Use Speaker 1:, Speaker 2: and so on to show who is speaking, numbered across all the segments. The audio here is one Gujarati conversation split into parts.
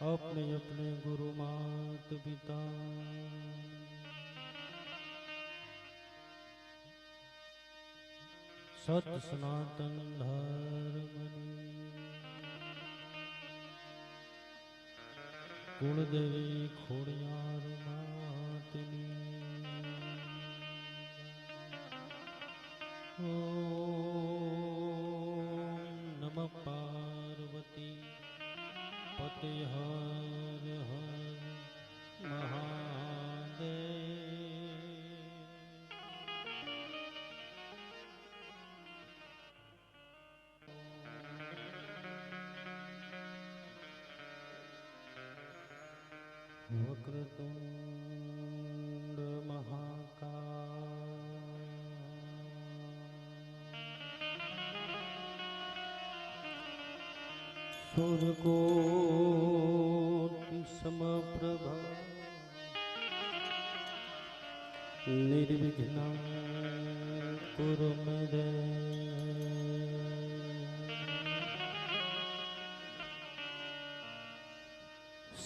Speaker 1: अपने अपने गुरु मात पिता सत सनातन धर्मनी कुलदेवी खोड़ियार मातनी ओम नमः पार्वती पते हर हर महादेव। वक्रतुंड महाकाय सूर्यकोटि समप्रभा निर्विघ्नं कुरु मे देव।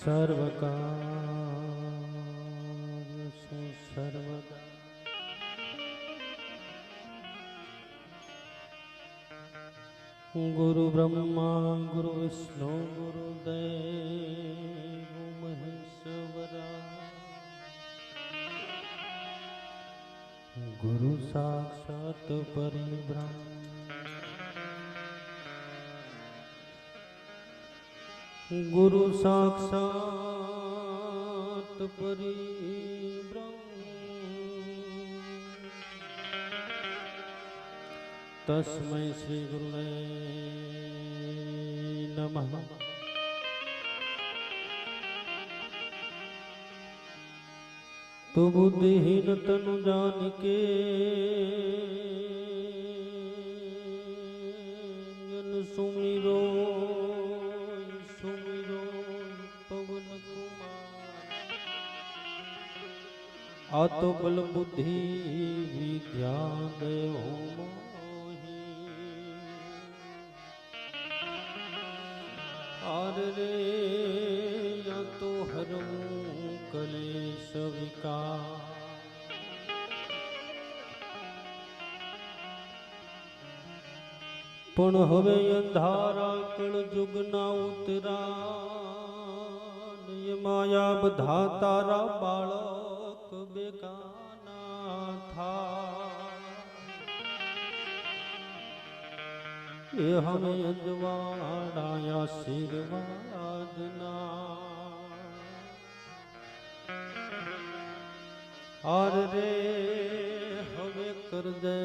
Speaker 1: सर्वकार्येषु सर्वदा गुरु ब्रह्मा गुरु विष्णु गुरुदेव महेश्वरा गुरु साक्षात् परब्रह्म गुरु साक्षात् परब्रह्म तस्मै श्री गुरुवे नमः। तो बुद्धिहीन तनु जानिके जन सुमिरो सुमिरो पवन कुमार। आ तो बल बुद्धि विद्या देव आर रे या तो हरमू कलेश विकार। पण हवे अंधारा कल जुग ना उतरा ये माया बधा तारा बालक बेगाना था। ये हमें अजवाड़ा आशीर्वादना आर रे हवे कर दे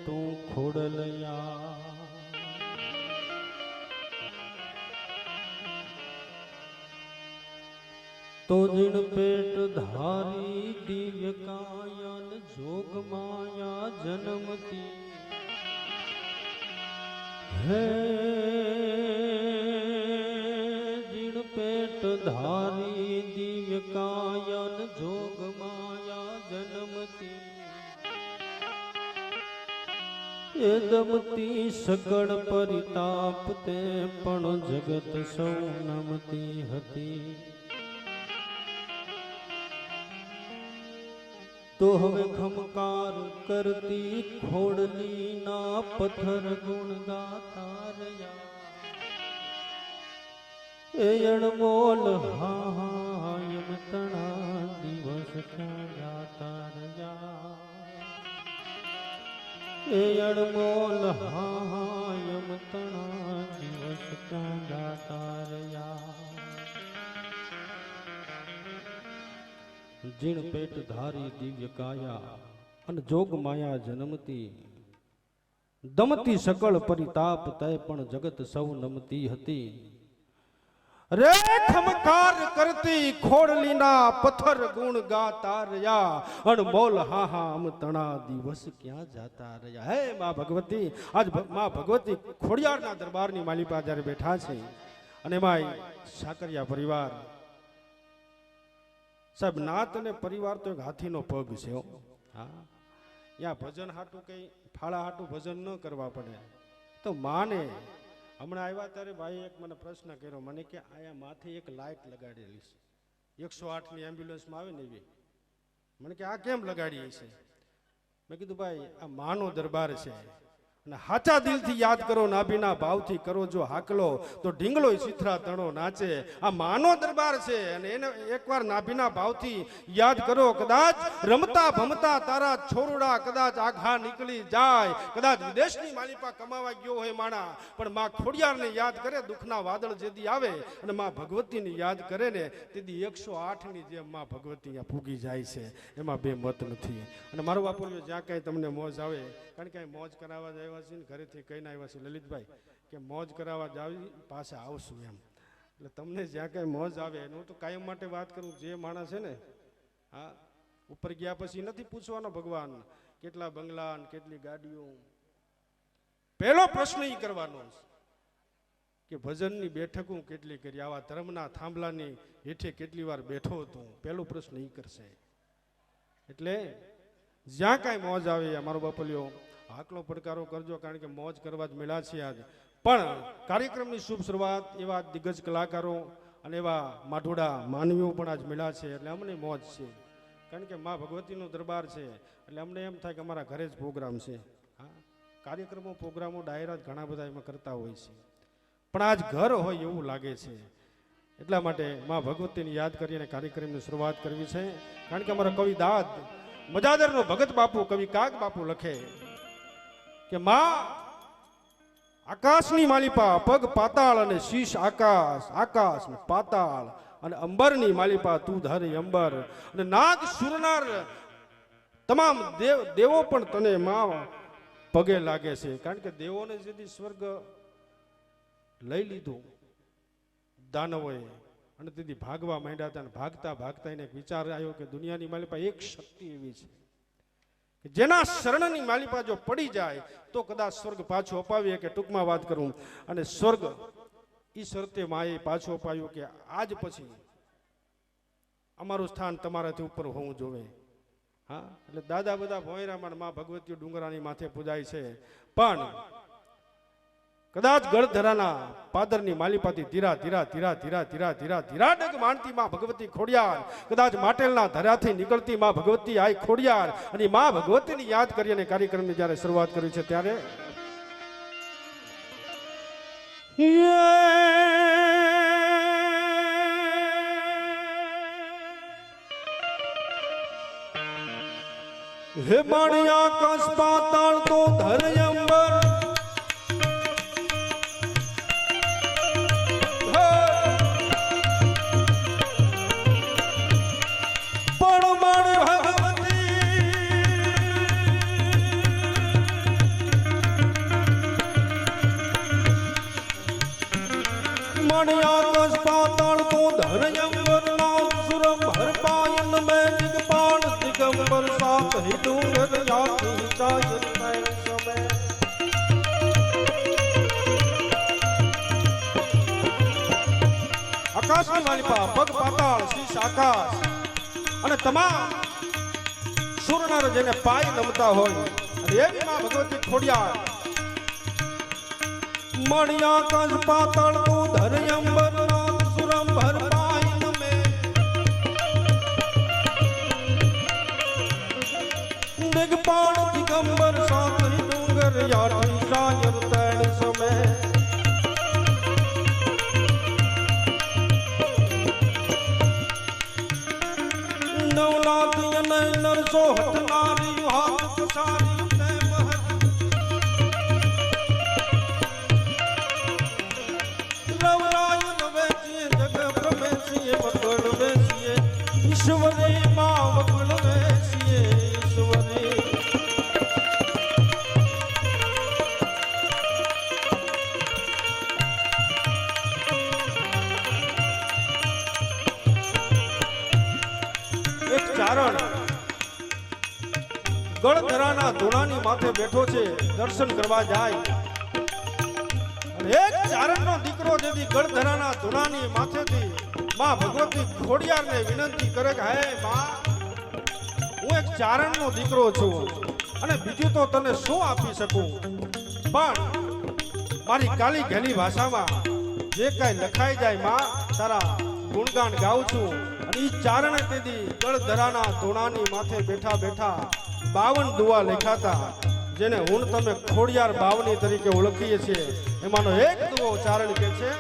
Speaker 1: तू खोड़लया। तो जिन पेट धारी दिव्य कायन जोग माया जन्मती है जिन पेट धारी दिव्य कायन जोग माया जन्मती ए दमती सगड़ परिताप ते पण जगत सौ नमती हती। तो हमें खमकार करती खोड़ली ना पत्थर गुण गाता रया। ए अणमोल हायम तना दिवस क्या जाता रया। ए अणमोल हायम तना दिवस क्या जाता रया। जीण पेट धारी दिव्य काया अन जोग माया जन्मती दमती सकल परिताप तय पण जगत सौ नमती हती। रे खमकार करती खोड़लीना पत्थर गुण गाता रया। अनमोल हा हम तना दिवस क्या जाता रया। हे मां भगवती आज मां भगवती खोड़ियारना दरबारनी मालिपा જ્યારે બેઠા છે અને માય સાકરિયા પરિવાર साहब नात ने परिवार तो एक हाथी नो पग छे। हाँ या भजन हाटू कई फाड़ा हाटू भजन न करवा पड़े तो माने હમણાં આવ્યા ત્યારે ભાઈ એક મને પ્રશ્ન કર્યો, મને કે આયા માથે એક લાઇટ લગાડેલી છે 108ની એમ્બ્યુલન્સમાં આવે ને એવી. મને કે આ કેમ લગાડી છે? મેં કીધું ભાઈ આ માનો દરબાર છે અને હાચા દિલથી યાદ કરો, નાભીના ભાવથી કરો જો હાકલો તો ઢીંગલો સીથરા તણો નાચે. આ માનો દરબાર છે અને એને એકવાર નાભીના ભાવથી યાદ કરો. કદાચ રમતા ભમતા તારા છોરુડા કદાચ આઘા નીકળી જાય, કદાચ વિદેશની માલિપા કમાવા ગયો હોય માણા, પણ માં ખોડિયારને યાદ કરે, દુઃખના વાદળ જેદી આવે અને માં ભગવતીને યાદ કરે ને તેથી 108ની જેમ માં ભગવતી અહીંયા ફૂગી જાય છે. એમાં બે મત નથી. અને મારો બાપુ જ્યાં કાંઈ તમને મોજ આવે, કારણ કે મોજ કરાવવા જાય ઘરેથી કહીને આવ્યા છે લલિતભાઈ કે મોજ કરાવવા જાવી પાછા આવશું એમ. એટલે તમને જ્યાં કાંઈ મોજ આવે એનું તો કાયમ માટે વાત કરું. જે માણસ છે ને હા ઉપર ગયા પછી નથી પૂછવાનો ભગવાન કેટલા બંગલા કેટલી ગાડીઓ. પહેલો પ્રશ્ન એ કરવાનો કે ભજનની બેઠક હું કેટલી કરી, આવા ધર્મના થાંભલાની હેઠે કેટલી વાર બેઠો હતો. પહેલો પ્રશ્ન એ કરશે. એટલે જ્યાં કાંઈ મોજ આવે અમારો બાપલિયો હાકલો પડકારો કરજો, કારણ કે મોજ કરવા જ મળ્યા છે આજ. પણ કાર્યક્રમની શુભ શરૂઆત એવા દિગ્ગજ કલાકારો અને એવા માઠોડા માનવીઓ પણ આજ મળ્યા છે, એટલે અમને મોજ છે. કારણ કે મા ભગવતીનો દરબાર છે એટલે અમને એમ થાય કે અમારા ઘરે જ પ્રોગ્રામ છે. હા કાર્યક્રમો પ્રોગ્રામો ડાયરા ઘણા બધા એમાં કરતા હોય છે, પણ આજ ઘર હોય એવું લાગે છે. એટલા માટે મા ભગવતીને યાદ કરીને કાર્યક્રમની શરૂઆત કરવી છે. કારણ કે અમારા કવિ દાદ મજાદરનો ભગત બાપુ કવિ કાગ બાપુ લખે કે માં આકાશની માલિપા પગ પાતાળ અને શીશ આકાશ, આકાશ ને પાતાળ અને અંબરની માલિપા તું ધારી અંબર. અને નાગ સુરનાર તમામ દેવો પણ તને માં પગે લાગે છે. કારણ કે દેવોને જેથી સ્વર્ગ લઈ લીધું દાનવોએ અને તેથી ભાગવા માંડ્યા હતા. અને ભાગતા ભાગતા એને એક વિચાર આવ્યો કે દુનિયાની માલિપા એક શક્તિ એવી છે કે જેના શરણની માલિપા જો પડી જાય તો કદાચ સ્વર્ગ પાછું અપાવીએ. કે ટૂંકમાં વાત કરું અને સ્વર્ગ ઈ શરતે માએ પાછું અપાવ્યું કે આજ પછી અમારું સ્થાન તમારાથી ઉપર હોવું જોવે. હા એટલે દાદા બધા ભોયરામાં માં ભગવતીઓ ડુંગરાની માથે પૂજાય છે, પણ કદાચ ગળધરાના પાદરની માલિપાથી ધીરા ધીરા ધીરા ધીરા ધીરા ધીરા ધીરા ડગ માનતી માં ભગવતી ખોડિયાર, કદાચ માટેલના ધરાથી નીકળતી માં ભગવતી આઈ ખોડિયાર. અને માં ભગવતીની યાદ કરી અને કાર્યક્રમની જ્યારે શરૂઆત કરી છે ત્યારે હે માણિયા કસ પાતાળ તો ધર અંબર આકાશની માલિપા પગ પાતાળ શીશ આકાશ અને તમામ સુરનર જેને પાય નમતા હોય અને એવી માં ભગવતી ખોડિયાર. મણિયા કસ પાતાળ તું ધર અંબર નાથ સુરમ ભર પાય નમે. દિગપાળ દિગંબર સાત ડુંગર યાઠી સાયર તૈણ સમે. નરસો હટનારી હાથ સારી તે મહર. રવરાયન વેચીએ જગ પ્રવેશીએ મકળ વેચીએ ઈશ્વરી માં મકળ વેચીએ ઈશ્વરી. એક ચારણ ગળધરાના ધૂણાની માથે બેઠો છે, દર્શન કરવા જાય. અને એક ચારણનો દીકરો જેથી ગળધરાના ધૂણાની માથેથી માં ભગવતી ખોડિયારને વિનંતી કરે કે હે માં, હું એક ચારણનો દીકરો છું અને બીજું તો તને શું આપી શકું, પણ મારી કાલી ઘેલી ભાષામાં જે કાંઈ લખાઈ જાય માં તારા ગુણગાન ગાઉં છું અને ઈ ચારણે તેદી જળધરાના ધોણાની માથે બેઠા બેઠા 52 દુઆ લખાતા જેને હું તમે ખોડિયાર બાવની તરીકે ઓળખીએ છીએ એમાંનો એક દુઓ ચારણ કે છે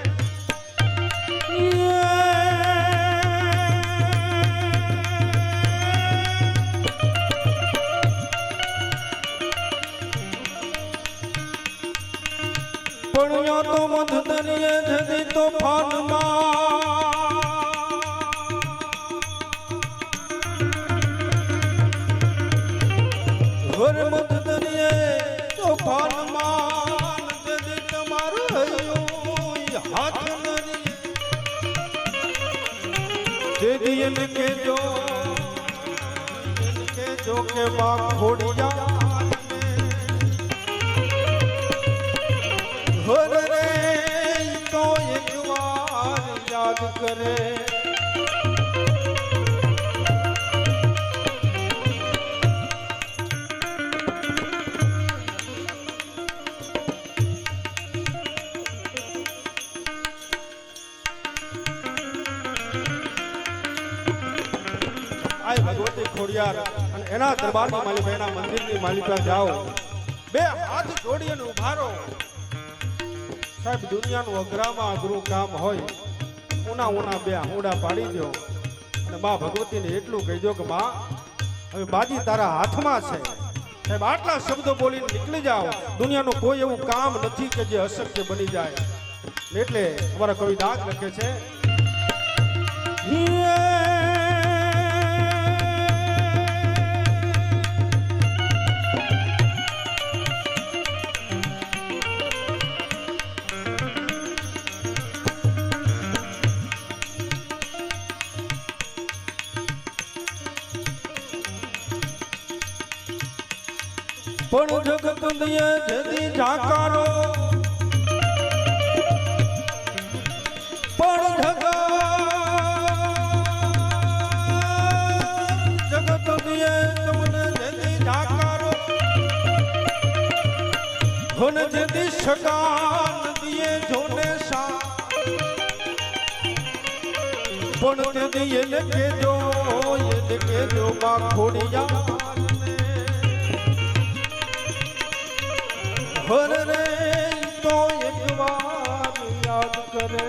Speaker 1: પડ્યો તો મધ દરિયે જદી તો ઘર મધ દરિયે તો ફાનમાં જદી તમારું હૈયું હાથ નરી જદી એને કેજો કે માં ખોડિયા ઘર રે તો એક વાર યાદ કરે આય ભગવતી ખોડિયાર અને એના દરબારની માલિકા એના મંદિરની માલિકા જાઓ બે હાથ જોડી અને ઉભા રહો સાહેબ દુનિયાનું અઘરામાં અઘરું કામ હોય ઉના બે આંગળા પાડી દો અને બા ભગવતીને એટલું કહી દો કે બા હવે બાજી તારા હાથમાં છે સાહેબ આટલા શબ્દો બોલીને નીકળી જાઓ દુનિયાનું કોઈ એવું કામ નથી કે જે અશક્ય બની જાય એટલે અમારા કવિ દાગ લખે છે પણ જગત દિયે જદી જાકારો પણ જગત દિયે તમને જદી જાકારો ઘન જદી શકાન દિયે જોને સા પણ તે દિયે ને કેજો માં ખોડિયા ઘર રે તો એક વાર યાદ કરે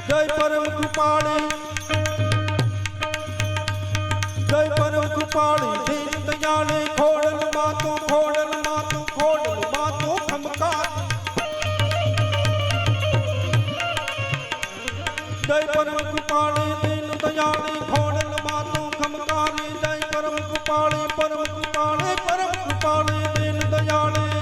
Speaker 1: જય પરમ કૃપાળી દીન દયાળી ખોડલ માતું ખમકાર જય પરમ કૃપાળી દીન દયાળી ખોડલ માતું ખમકારી જય પરમ કૃપાળી દીન દયાળી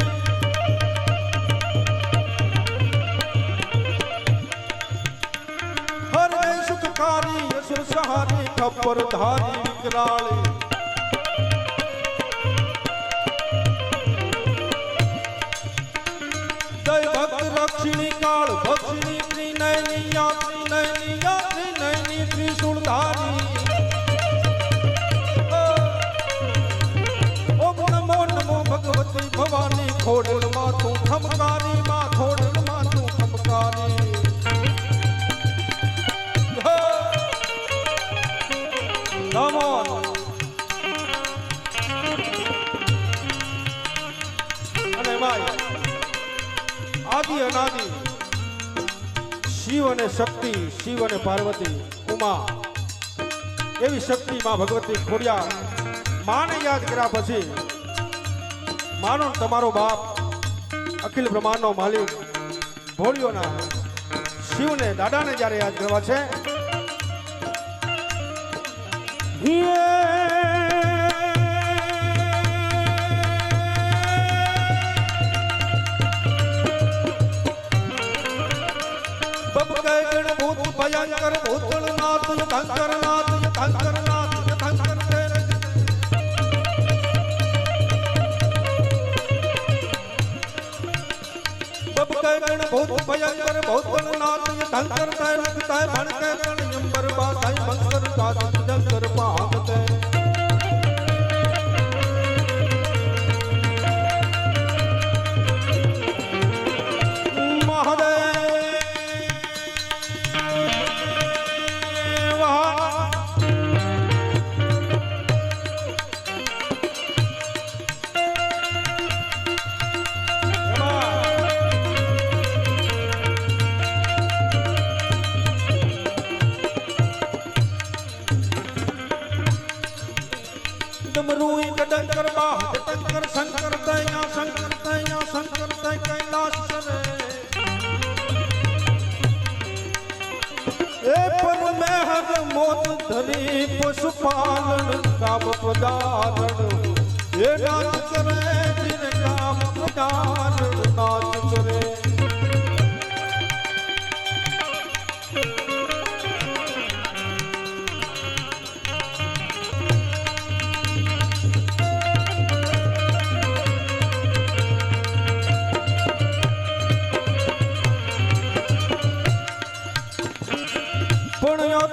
Speaker 1: હરે સુખકારી અસુર સહારી ખબર ધારી વિકરાળી જય ભક્ત રક્ષિણી કાળ ભક્ષિણી ત્રિનયની યાત્રી ત્રિશુળધારી ઓમ નમો ભગવતી ભવાની ખોડલ માતું ખમકારી માં ખોડલ માતું ખમકારી નમો અને ભાઈ આદિ અનાદિ શિવ અને શક્તિ શિવ અને પાર્વતી ઉમા એવી શક્તિ માં ભગવતી ખોડિયાર માને યાદ કર્યા પછી માનો તમારો બાપ અખિલ બ્રહ્માંડનો માલિક ભોળિયોના શિવને દાદાને જ્યારે યાદ કરવા છે ભયંકર ભૂતળનાથ યથંકરનાથ બબ કઈ ગણ बहुत भयंकर बहुत नाथ ये धंकर तय लगता है भड़के अंबर बासाई मंकर साथ जंकर भागते डमरूई डंकर बाह डंकर शंकर दया शंकर दय कैलाश सरे ए पर में हर मोत धरी पशुपालन काम पदारण ये नाच करे जिन काम पदारण नाच करे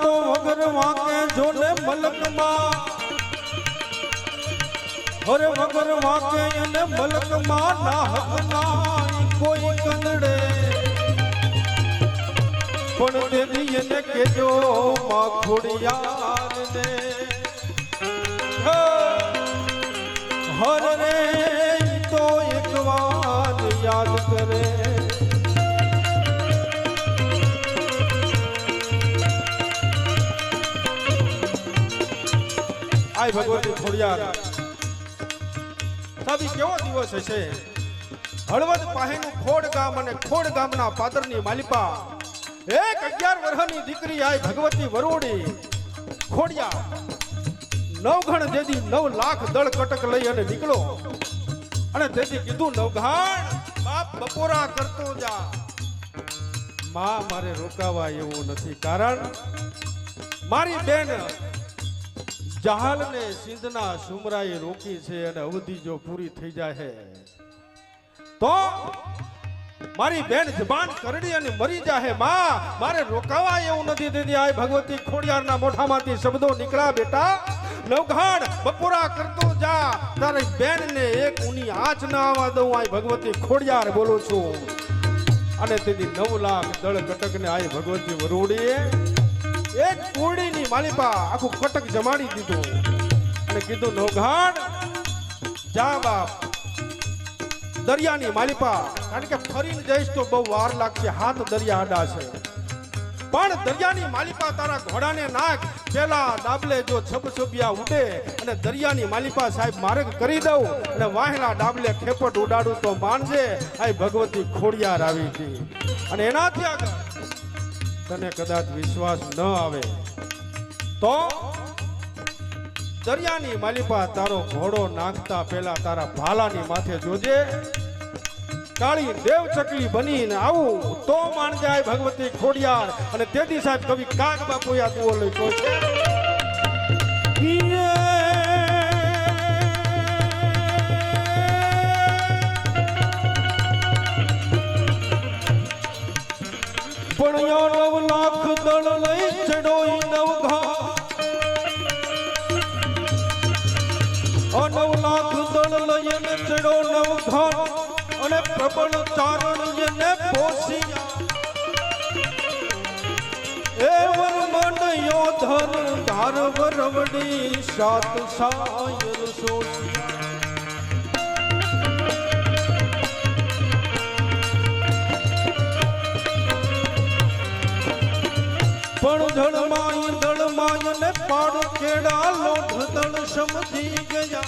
Speaker 1: तो वगर वाके जोने मलक मां और वगर वाके ने मलक मां ना हक ना कोई कंदड़े पण दे दिए ने के जो मां खोड़ियार ने हर रे तो एक बार याद करे आय भगवती खोड़ियार सभी केवो दिवस हशे हळवद पाहेनु खोड़ गाम अने खोड़ गामना पादरनी मालिपा एक 11 वर्षनी दीकरी आय भगवती वरोडी खोड़ियार नवघण जेदी 9 लाख दळ कटक लई अने निकळो अने तेदी कीधुं नवघाण बाप बपोरा करतो जा मां मारे रोकावा एवुं नथी कारण मारी बेन जहाल ने सिंधना सुमराई रोकी छे अने अवधि जो पूरी थई जाए है तो मारी बेन जबान करड़ी अने मरी जाए मां मारे रोकावा एवुं नथी देती आय भगवती खोड़ियारना मोठामांथी शब्दो निकळा बेटा नवघाण बपोरा करतो जा तारी बेन ने एक ऊनी आंच न आवा दઉં आय भगवती खोड़ियार बोलो छुं अने तेदी 9 लाख दळ कटक ने आय भगवती वरोडीए एक कोड़ी नी मालिपा आखु कटक जमाड़ी दीधो अने कीधुं नवघाण जा बाप दरियानी मालिपा कारण के फरीने जईश तो बहु वार लागशे हाथ दरिया आडा छे पण दरियानी मालिपा तारा घोड़ाने नाख पेला डाबले जो छबछबिया उडे अने दरियानी मालिपा साहेब मार्ग करी दઉં अने वाहेला डाबले खेपट उडाडू तो मानजे आय भगवती खोड़ियार आवी थी अने एनाथी आगळ तने कदाच विश्वास न आवे तो दरियानी मालिपा तारो घोड़ो नाखता पेला तारा भालानी माथे जोजे काली देव चकली बनीने आવું तो मान जाए भगवती खोड़ियार अने तेदी साहेब कवि काग बापू या दुओ लख्यो छे पण यो 9 लाख दळ लई चढ़ोई नवघाण 9 लाख दळ लई ने चढ़ो नवघाण अने प्रबल चारण ने पोसिया एवर मन योधर धार वरवडी सात सायर सोसिया पण धड़माई ने पाड़ केड़ा लोठ दड़ समझी गया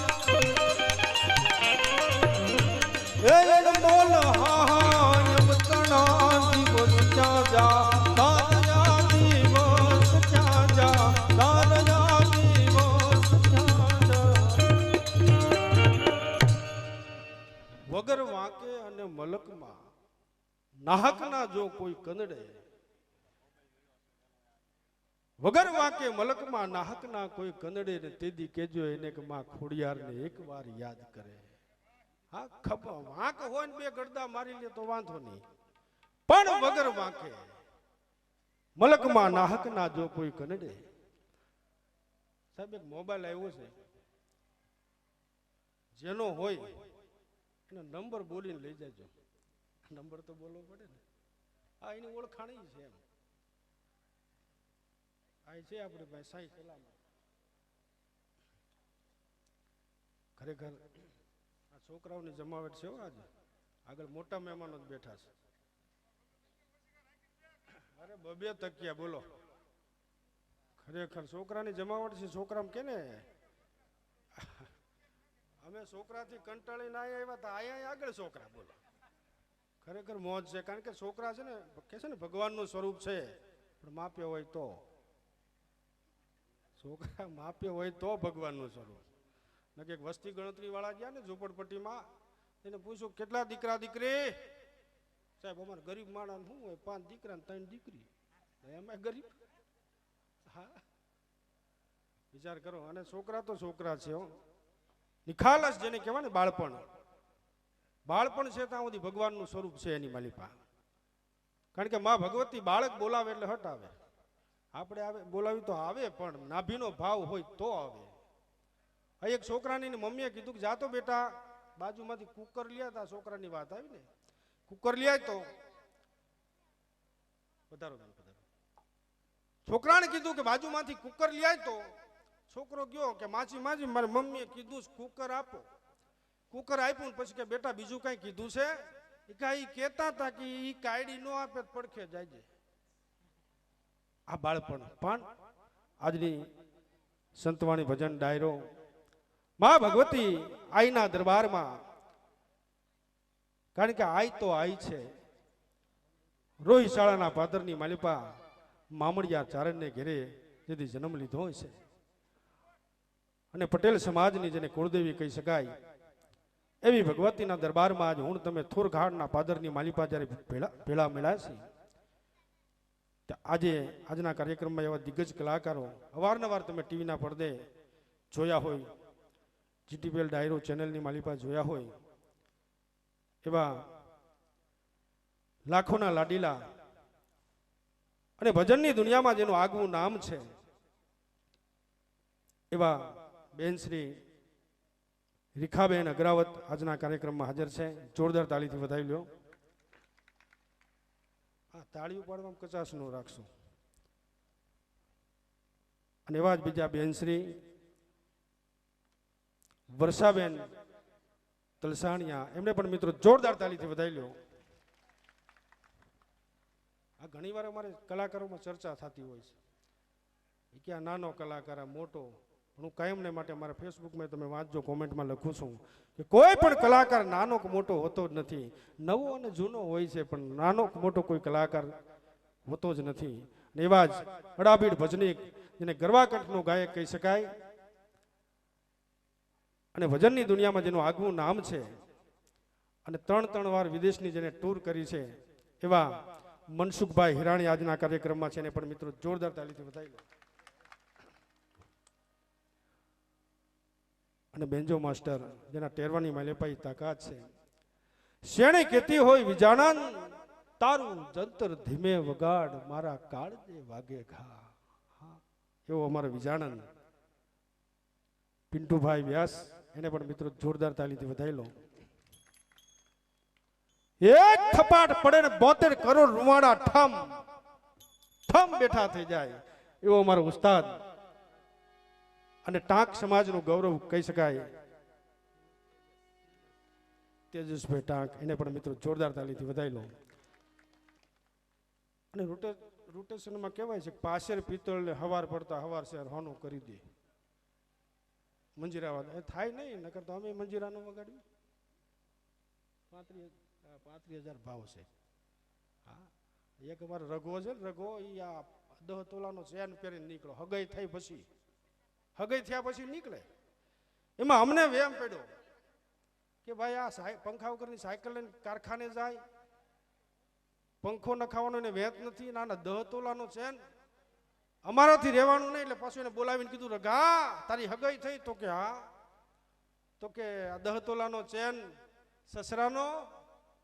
Speaker 1: ए मोल हायम तना दिवस क्या जा दादया दिवस क्या जा दादया दिवस क्या जा वगर वाके अने मलकमा नाहकना जो कोई कनड़े वगर वाके मलकमा नाहकना कोई कनड़े ने तेदी केजो एने के मां खोड़ियार ने एक बार याद करे हाँ खपा वाक होय ने बे गड़दा मारी ले तो वांधो नहीं પણ વગર વાંકે મલકમાં નાહક ના જો કોઈ કનડે. સાહેબ એક મોબાઈલ આવ્યો છે, જેનો હોય એનો નંબર બોલીને લઈ જાજો. નંબર તો બોલવો પડે ને. આ એની ઓળખાણી છે એમ. આ છે આપણી પાસે સાઈ સલામત. ખરેખર આ છોકરાઓની જમાવટ છે આજે. આગળ મોટા મહેમાનો જ બેઠા છે. અરે બબે તકિયા બોલો. ખરેખર છોકરાની જમાવટ છે. છોકરા કે ને અમે છોકરાથી કંટાળી ના આવ્યા તો આયા આગળ છોકરા બોલો. ખરેખર મોજ છે. કારણ કે છોકરા છે ને કે છે ને ભગવાનનું સ્વરૂપ છે, પણ માપ્ય હોય તો. છોકરા માપ્ય હોય તો ભગવાનનું સ્વરૂપ. નકે વસ્તી ગણતરી વાળા ગયા ને ઝૂંપડપટ્ટીમાં, એને પૂછ્યું કેટલા દીકરા દીકરી? સાહેબ અમારે ગરીબ માણસ શું હોય, 5 દીકરા ને 3 દીકરી. એમાં ગરીબ. હા વિચાર કરો. અને છોકરા તો છોકરા છે. નિખાલસ જેને કહેવાય ને બાળપણ. બાળપણ છે ત્યાં સુધી ભગવાનનું સ્વરૂપ છે એની માલિપા. કારણ કે માં ભગવતી બાળક બોલાવે એટલે હટ આવે. આપણે આવે બોલાવી તો આવે, પણ નાભીનો ભાવ હોય તો આવે. એક છોકરાની મમ્મીએ કીધું કે જાતો બેટા બાજુમાંથી કુકર લ્યા તા. છોકરાની વાત આવી ને, કુકર લ્યા તો પધારો પધારો. છોકરાને કીધું કે બાજુમાંથી કુકર લ્યા તો છોકરો ગયો કે માછી માજી મારી મમ્મીએ કીધું કુકર આપો. કુકર આપ્યું ને પછી કે બેટા બીજું કઈ કીધું છે? એ કહેતા હતા કે ઈ કાયડી નો આપે પડખે જાય. આ બાળપણ. પણ આજની સંતવાણી ભજન ડાયરો માં ભગવતી આઈના દરબારમાં. કારણ કે આઈ તો આઈ છે. રોહી શાળાના પાદરની માલિપા મામડિયા ચારણને ઘેરે જેથી જન્મ લીધો છે. અને પટેલ સમાજની જેને કુળદેવી કહી શકાય એવી ભગવતીના દરબારમાં આજ હું તમે થોરઘાટના પાદરની માલિપા જ્યારે ભેળા મળ્યા છે. આજે આજના કાર્યક્રમમાં એવા દિગ્ગજ કલાકારો અવારનવાર તમે ટીવીના પડદે જોયા હોય, જીટીપીએલ ડાયરો ચેનલની માલિપા જોયા હોય, એવા લાખોના લાડીલા અને ભજનની દુનિયામાં જેનું આગવું નામ છે એવા બેન શ્રી રીખાબેન અગ્રાવત આજના કાર્યક્રમમાં હાજર છે. જોરદાર તાળીથી વધાવી લ્યો. આ તાળી ઉપાડવામાં કચાશ નો રાખશું. અને એવા જ બીજા બેન શ્રી વર્ષાબેન તલસાણિયા, એમને પણ મિત્રો જોરદાર તાળીથી વધાવી લ્યો. આ ઘણી વાર અમારે કલાકારોમાં ચર્ચા થતી હોય છે કે આ નાનો કલાકાર, આ મોટો. હું કાયમને માટે મારા ફેસબુકમાં તમે વાંચજો, કોમેન્ટમાં લખું છું કે કોઈ પણ કલાકાર નાનો કે મોટો હોતો જ નથી. નવો અને જૂનો હોય છે, પણ નાનો કે મોટો કોઈ કલાકાર હોતો જ નથી. એવા જ અડાબીડ ભજનીક જેને ગરવાકંઠનો ગાયક કહી શકાય અને ભજનની દુનિયામાં જેનું આગવું નામ છે અને 3 વાર વિદેશની જેને ટૂર કરી છે એવા મનસુખભાઈ હિરાણી આજના કાર્યક્રમમાં છે. એને પણ મિત્રો જોરદાર તાલીથી વધાવી લો. અને બેન્જો માસ્ટર જેના ટેરવાની માલેપાઈ તાકાત છે. શેણે કેતી હોય વિજાણન તારું જંતર ધીમે વગાડ મારા કાળજે વાગે ઘા. એવો અમારો વિજાણન પિન્ટુભાઈ વ્યાસ, એને પણ મિત્રો જોરદાર તાલીથી વધાવી લો. એક થપાટ પડે ને 72 કરોડ રૂવાડા ઠમ ઠમ બેઠા થઈ જાય એવો અમારો ઉસ્તાદ અને ટાંક સમાજનું ગૌરવ કહી શકાય તેજસભાઈ ટાંક, એને પણ મિત્રો જોરદાર તાલીથી વધાવી લો. અને રોટેશનમાં કહેવાય છે પાછેર પિત્તળને હવાર પડતા હવાર શેર હોનું કરી દે. મંજીરા એ થાય નહીં, નકર તો અમે મંજીરાનું વગાડ્યું. 35,000 ભાવ છે. હા, એક અમારો રઘો છે ને, રઘો એ આ 10 તોલાનો ચેન પહેરીને નીકળો. હગાઈ થઈ પછી, હગાઈ થયા પછી નીકળે. એમાં અમને વેમ પડ્યો કે ભાઈ આ પંખા વગરની સાયકલ લઈને કારખાને જાય, પંખો નખાવાનો એને વેત નથી, નાના 10 તોલાનો ચેન, અમારાથી રહેવાનું નહીં. એટલે પાછું એને બોલાવીને કીધું રઘા તારી હગાઈ થઈ? તો કે હા. તો કે આ 10 તોલાનો ચેન સસરાનો?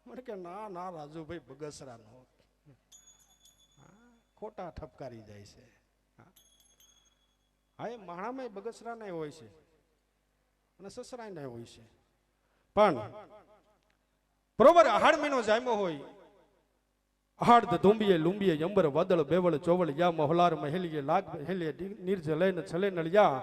Speaker 1: મને કે ના ના રાજુભાઈ બગસરાનો. ખોટા ઠપકારી જાય છે. હા, એ માણામાં બગસરાના હોય છે અને સસરાના હોય છે, પણ બરોબર આહાડ મહિનો જામ્યો હોય, આહાડ ધુંબીએ લુંબીએ અંબર વદળ બેવળ ચોવળ યા મહોલાર મહેલીએ લાગ મહેલે નિર્જ લઈને છલે નળિયા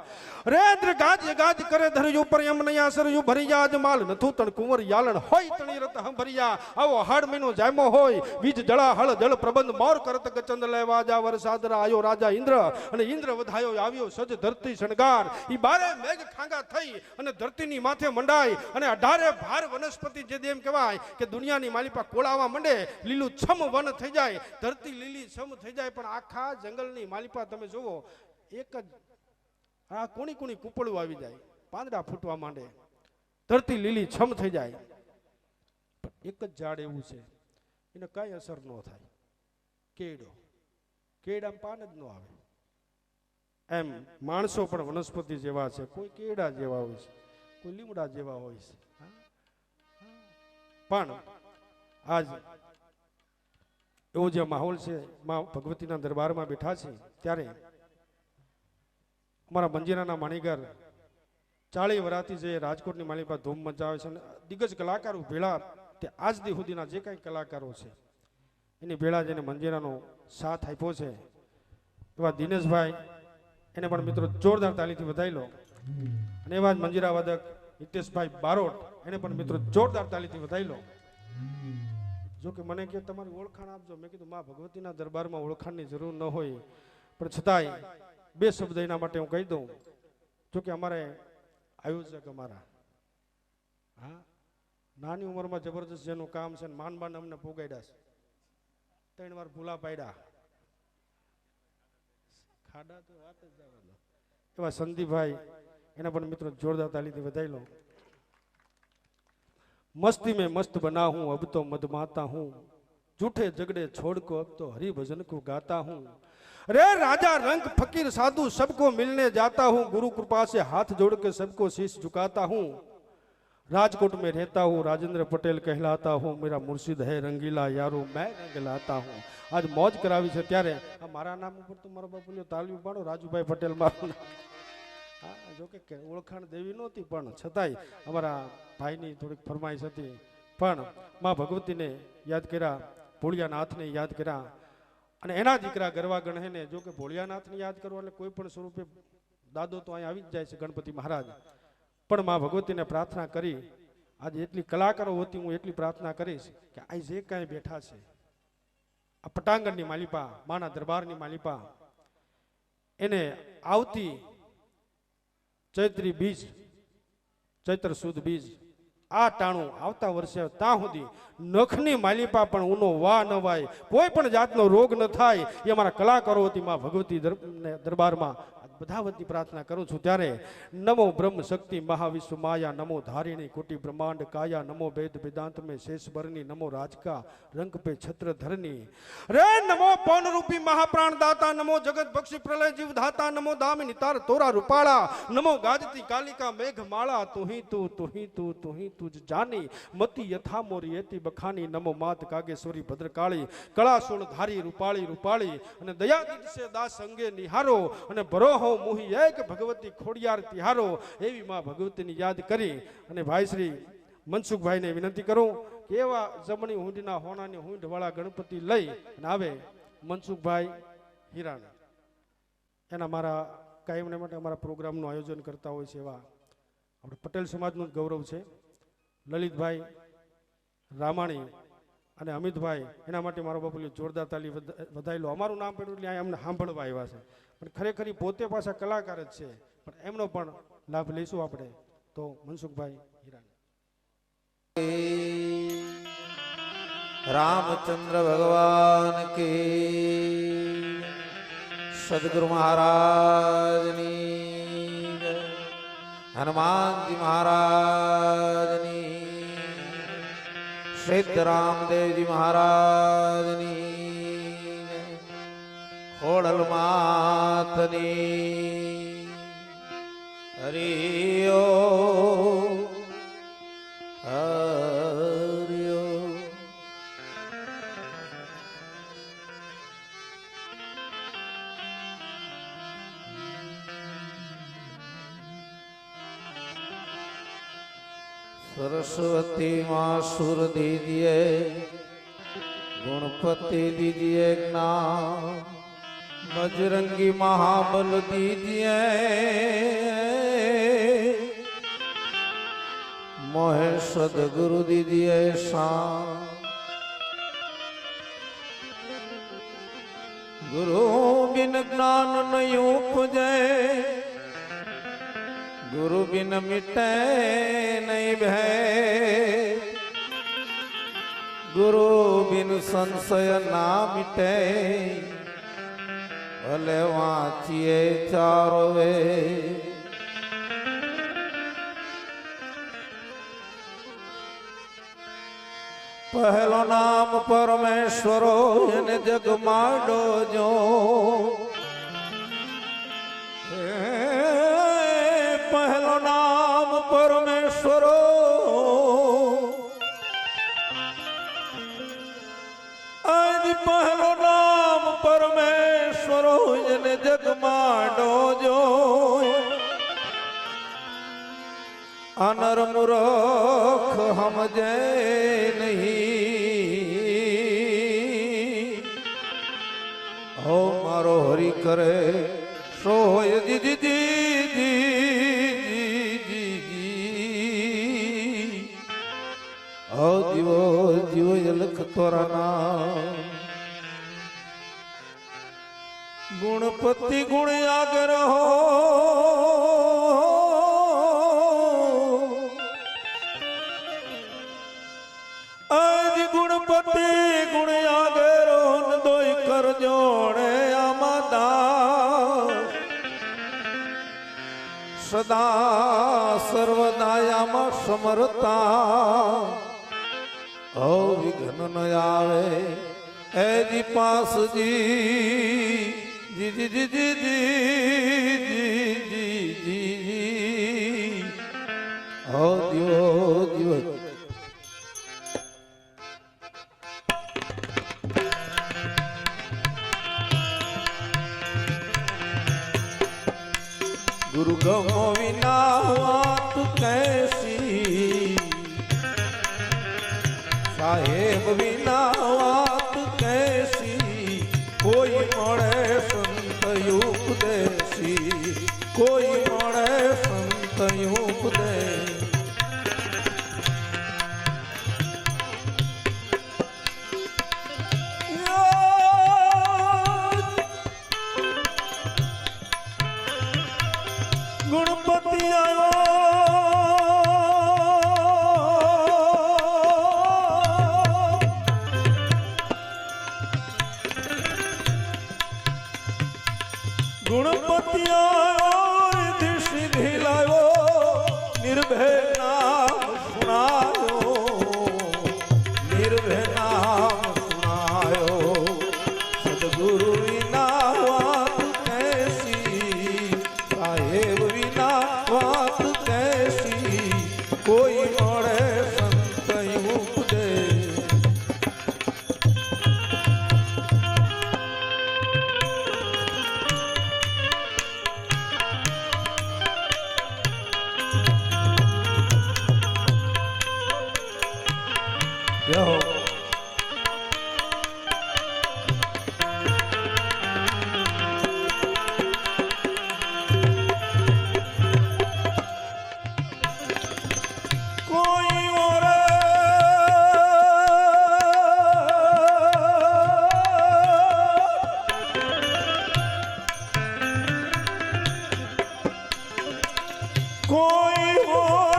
Speaker 1: રેન્દ્ર ગાજ ગાજ કરે ધરયુ પર એમ નયા સરયુ ભરિયા અજમાલ નથુ તણ કુંવર યાલણ હોય તણી રત હંભરિયા. આવો આહાડ મહિનો જામ્યો હોય, વીજ જળા હળ જળ પ્રબંધ મોર કરત ગચંદ લેવા જા વરસાદરા આયો રાજા ઇન્દ્ર અને ઇન્દ્ર વધાયો આવ્યો સજ ધરતી શણગાર. ઈ બારે મેઘ ખાંગા થઈ અને ધરતીની માથે મંડાય અને 18 ભાર વનસ્પતિ જે એમ કહેવાય કે દુનિયાની માલિપા કોળાવા મંડે, લીલું છમ વન થઈ જાય, ધરતી લીલી છમ થઈ જાય. પણ આખા જંગલની માલિપા તમે જુઓ, એક જ આ કોણી કોણી કૂપળું આવી જાય, પાંદડા ફૂટવા માંડે, ધરતી લીલી છમ થઈ જાય. પણ એક જ ઝાડ એવું છે એને કઈ અસર ન થાય, કેળો. કેળામાં પાન જ ન આવે. એમ માણસો પણ વનસ્પતિ જેવા છે, કોઈ કેળા જેવા હોય છે, કોઈ લીમડા જેવા હોય છે. પણ આજ એવો જે માહોલ છે, માં ભગવતીના દરબારમાં બેઠા છે, ત્યારે અમારા મંજીરાના માણીગર 40 વર્ષથી જે રાજકોટની માલિપા ધૂમ મચાવે છે, અને દિગ્ગજ કલાકારો ભેળા તે આજ દી સુધીના જે કાંઈ કલાકારો છે એની ભેળા જેને મંજીરાનો સાથ આપ્યો છે, એવા દિનેશભાઈ, એને પણ મિત્રો જોરદાર તાલીથી વધાવી લો. અને એવા જ મંજીરા વાદક હિતેશભાઈ બારોટ, એને પણ મિત્રો જોરદાર તાલીથી વધાવી લો. જો કે મને કે તમારી ઓળખાણ આપજો, મેં કીધું માં ભગવતીના દરબારમાં ઓળખાણની જરૂર ન હોય, પણ છતાંય 2 શબ્દ એના માટે હું કહી દઉં. જો કે અમારે આયોજક અમારા, હા, નાની ઉંમરમાં જબરજસ્ત જેનું કામ છે, માન અમને પોગાડ્યા છે, 3 વાર ભૂલા પાડ્યા, ખાડા તો વાત જ જવા દો. એવા સંદીપભાઈ, એના પણ મિત્રો જોરદાર તાલીથી વધાવી લો. मस्ती में मस्त बना हूँ अब तो मदमाता हूँ, झूठे झगड़े छोड़ को अब तो हरि भजन को गाता हूँ. रे राजा रंग फकीर साधु सबको मिलने जाता हूँ, गुरु कृपा से हाथ जोड़ के सबको शीश झुकाता हूँ. राजकोट में रहता हूँ, राजेंद्र पटेल कहलाता हूँ, मेरा मुर्शिद है रंगीला यारो मैं रंग लाता हूँ. आज मौज करावी છે ત્યારે મારા નામ ઉપર તો મારો બાપુલ્યો તાળીઓ પાડો, રાજુભાઈ પટેલ મારું નામ. હા, જો કે ઓળખાણ દેવી નહોતી, પણ છતાંય અમારા ભાઈની થોડીક ફરમાઈશ હતી. પણ માં ભગવતીને યાદ કર્યા, ભોળિયાનાથને યાદ કર્યા, અને એના દીકરા ગરવા ગણહેને. જો કે ભોળિયાનાથને યાદ કરવા એટલે કોઈ પણ સ્વરૂપે દાદો તો અહીં આવી જ જાય છે, ગણપતિ મહારાજ. પણ માં ભગવતીને પ્રાર્થના કરી, આજે એટલી કલાકારો હતી, હું એટલી પ્રાર્થના કરીશ કે આ જે કાંઈ બેઠા છે, આ પટાંગણની માલિપા, માના દરબારની માલિપા, એને આવતી ચૈત્રી બીજ, ચૈત્ર સુદ બીજ, આ ટાણું આવતા વર્ષે ત્યાં સુધી નખની માલિપા પણ ઊનો વા ન વાય, કોઈ પણ જાતનો રોગ ન થાય, એ અમારા કલાકારો વતી માં ભગવતી દરબારમાં બધા વતી પ્રાર્થના કરું છું. ત્યારે નમો બ્રહ્મ શક્તિ મહાવિશ્વ માયા, નમો ધારિણી કોટી બ્રહ્માંડ કાયા, નમો વેદ વેદાંત में शेष बरनी, नमो राज का रंग पे छत्र धरनी, रे नमो पौन रूपी महाप्राण दाता, नमो जगत बक्षी प्रलय जीव धाता, नमो दामिनी तार तोरा रूपाला, नमो गाजती कालिका मेघ माला, तू ही तू तुझ जानी, मति यथा मोरी एति बखानी, नमो मात कागेश्वरी भद्रकाળી, કળા સોળ ધારી રૂપાળી રૂપાળી, અને દયા દીધ છે દાસ અંગે નિહારો, અને ભરોહો મુહી એક ભગવતી ખોડિયાર તિહારો. એવી માં ભગવતીની યાદ કરી અને ભાઈ શ્રી મનસુખભાઈને વિનંતી કરું કે એવા જમણી હુંડના હોનાની હુંડ વાળા ગણપતિ લઈ અને આવે મનસુખભાઈ હિરાણી. એના મારા કાયમને માટે અમારા પ્રોગ્રામનું આયોજન કરતા હોય છે, એવા આપણે પટેલ સમાજનું ગૌરવ છે. લલિતભાઈ રામાણી અને અમિતભાઈ, એના માટે મારો બાપુ જોરદાર તાલી વધાવી લો. અમારું નામ પડ્યું એટલે અમને સાંભળવા આવ્યા છે, પણ ખરેખર પોતે પાછા કલાકાર જ છે, પણ એમનો પણ લાભ લઈશું આપણે. તો મનસુખભાઈ હિરાણી.
Speaker 2: रामचंद्र भगवान के, सदगुरु महाराज ની, हनुमान जी महाराज ની, सिद्ध रामदेव जी महाराज ની, खोड़ल मात ની, हरिओ सरस्वती माँ सुर दीजिए, गुणपति दीजिए ज्ञान, बजरंगी महाबल दीजिए, मोहे सदगुरु दीजिए शान। गुरु बिन ज्ञान नहीं उपजे, गुरु बिन मिटे नहीं भय, गुरु बिन संशय ना मिटे, भले वाँचिए चारों वेद। पहलो नाम परमेश्वरो એને જગ માંડો જો, પહેલો નામ પરમેશ્વરો આજ પહેલો નામ પરમેશ્વરો એને જગ માંડો જો, અનર મૂર્ખ સમજે નહીં, હો મારો હરી કરે સોય જી જી જી જી, હો જીવો જીવો લખ તોરા નામ। ગુણપતિ ગુણ આગર હો, ગુણપતિ ગુણ આગેરો દોઈ કર જોડે આમાં સદા સર્વદાયામાં સમરતા, હો વિઘ્ન ન આવે એજી પાસજી જી જી જી જી જી જી જી, હો દિયો દિયો। गुरु गमो विना वात कैसी, साहेब विना वात कैसी, कोई મળે સંત ઉપદેશી, કોઈ મળે સંત ઉપદેશ। ગુણપતિ ગુણપતિ રિદ્ધિ સિદ્ધિ લાવ્યો, નિર્ભય નામ સુણાયો, નિર્ભય નામ સુણાયો, સદગુરુ વિના વાત કૈસી, સાહેબ વિના વાત કૈસી, કોઈ મળે સંત ઉપદેશ। કોઈ ઓર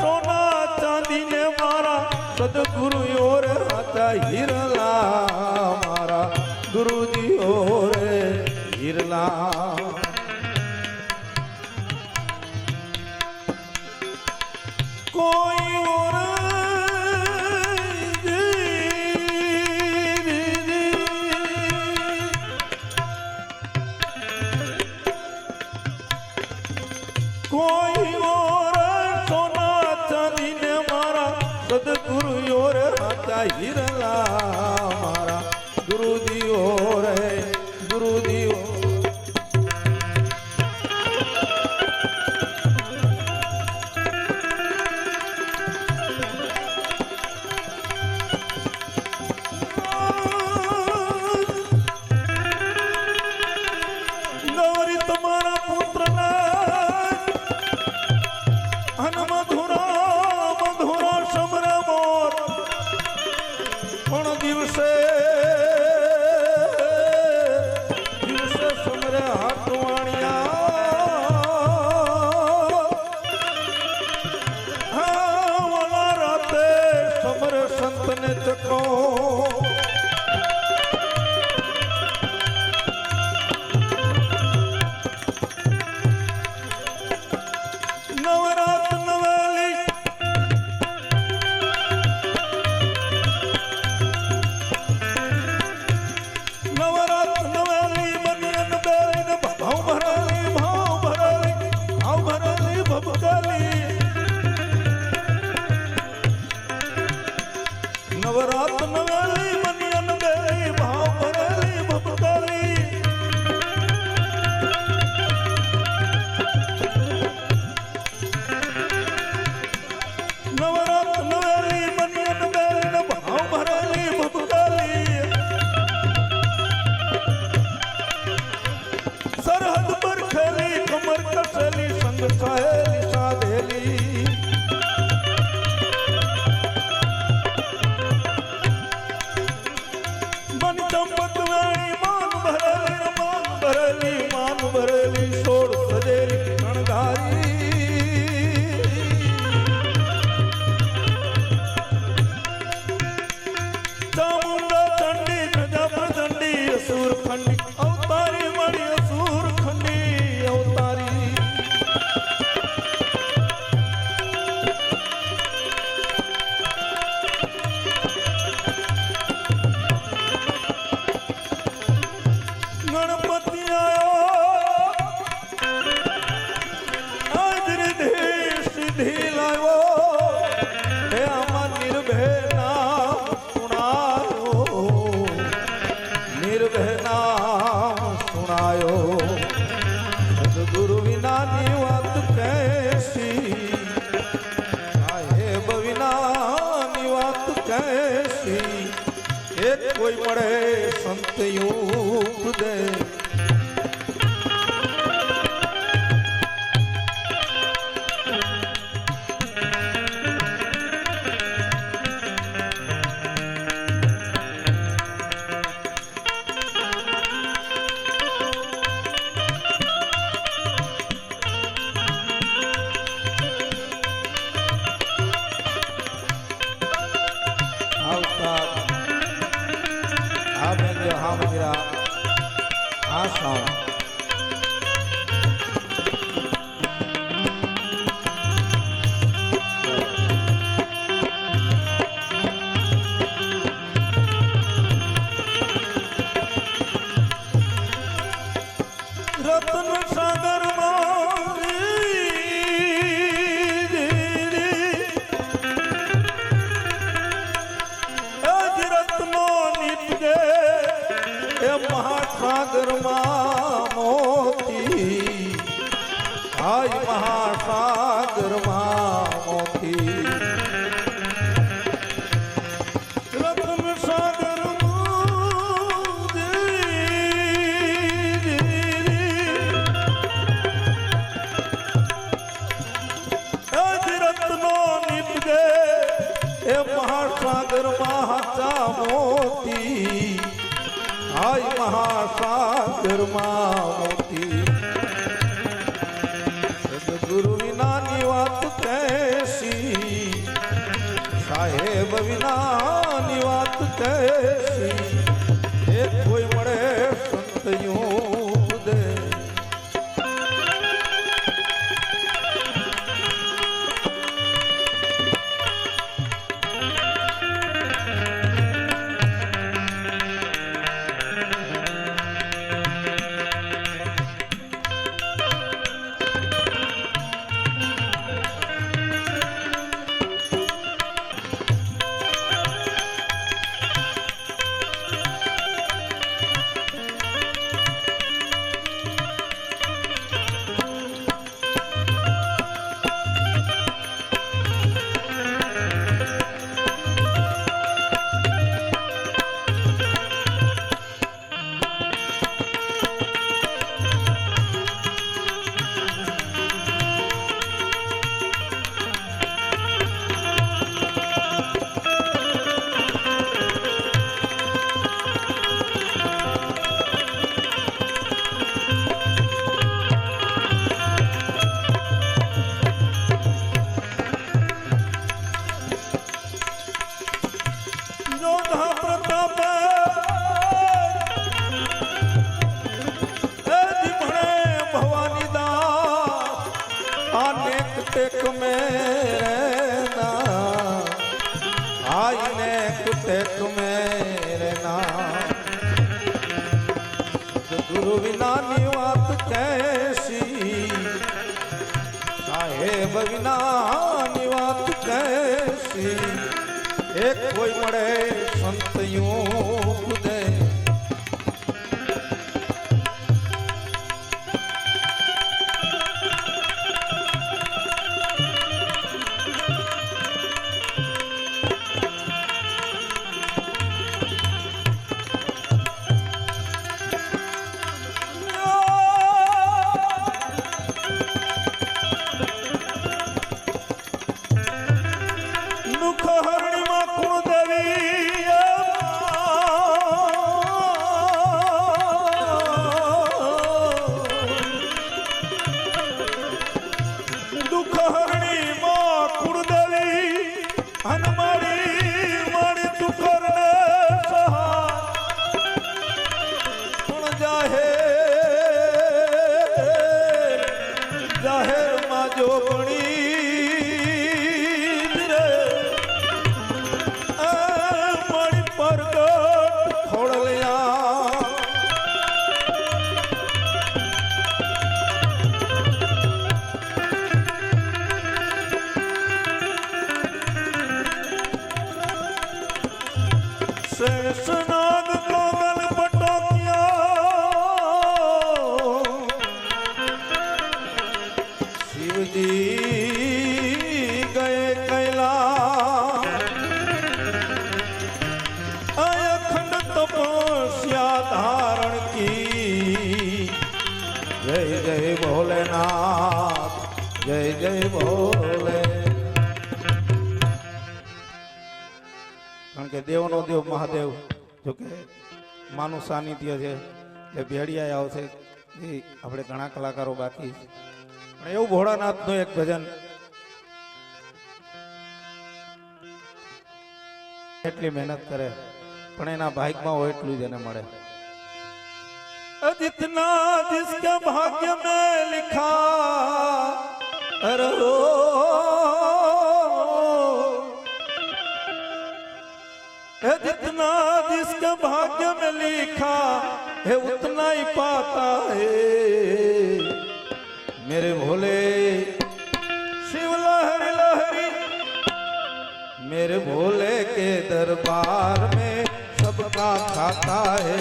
Speaker 2: સોના ચાંદી ને મારા સદગુરુ ઓર હતા હિરલા, મારા ગુરુજી ઓરે હિરલા। કોઈ ઓર કોઈ ઓર સોના ચાંદી ને મારા સદગુરુ ઓર હતા હિરલા, મારા ગુરુજી ઓરે ગુરુજી તમારા પુત્રના અન મધુરા સમરે મોર પણ દિવસે સમરે હાટવાણિયા ઓલા રાતે સમરે સંતને ચકો નવરાત નવેલી બનિયન બેરીને ભાવ ભરેલી ભબકાલી નવરાત નવેલી બનિયન બેરી ભાવ ભરેલી ભબકાલી નવરાત નવેલી બનિયન બેરીને ભાવ ભરેલી ભબકાલી સરહદ પર ખેલી કમર કસેલી સંગ સહેલી સાધેલી મન ચંપત વેણી માન ભરેલી સોળ સજેલી શણગારી ચામુંડા ચંડી પ્રજા પ્રચંડી અસુર ખંડી અવતારી મળી અસુર ખંડી અવતારી ગણપતિ આયો આજ રીધિ સિદ્ધિ લાવ્યો હે આમાં નિર્ભય નામ સુણાયો નિર્ભય નામ સુણાયો સદગુરુ વિનાની વાત કૈસી સાહેબ વિનાની વાત કૈસી એક કોઈ મળે સંત યુગ દે આવતા આ બેન હા મંદિરા આ સાઉન્ડ રત્ન સાગર રત્નો નીપજે એ મહાસાગરમાં મોતી આય મહાસાગરમાં મોતી રત્ન સાગરમાં રત્નો નીપજે એ મહાસાગરમાં હાચા મોતી આય મહાસાગરમાં મોતી સદગુરુ વિનાની વાત કૈસી સાહેબ વિનાની વાત કૈસી એક કોઈ મળે સંત યુગ દે टेक में रहना, भाई नेक टेक में रहना। गुरु विना नी बात कैसी, साहेब विना नी बात कैसी। एक कोई मरे संत यूं खुदे, शेषनाग कोमल पटोकिया, शिव जी गए कैलाश। अखंड तपस्या धारण की, जय जय भोलेनाथ, जय जय भोले। કારણ કે દેવનો દેવ મહાદેવ, જોકે માનું સાનિધ્ય છે એટલે ભેડિયા આવશે, એ આપણે ઘણા કલાકારો બાકી છે. પણ એવું ભોળાનાથનું એક ભજન એટલી મહેનત કરે પણ એના ભાગ્યમાં હોય એટલું જ એને મળે. जितना जिसके भाग्य में लिखा, अरे जितना जिसके भाग्य में लिखा है उतना ही पाता है। मेरे भोले शिव लहरी लहरी, मेरे भोले के दरबार में सबका खाता है।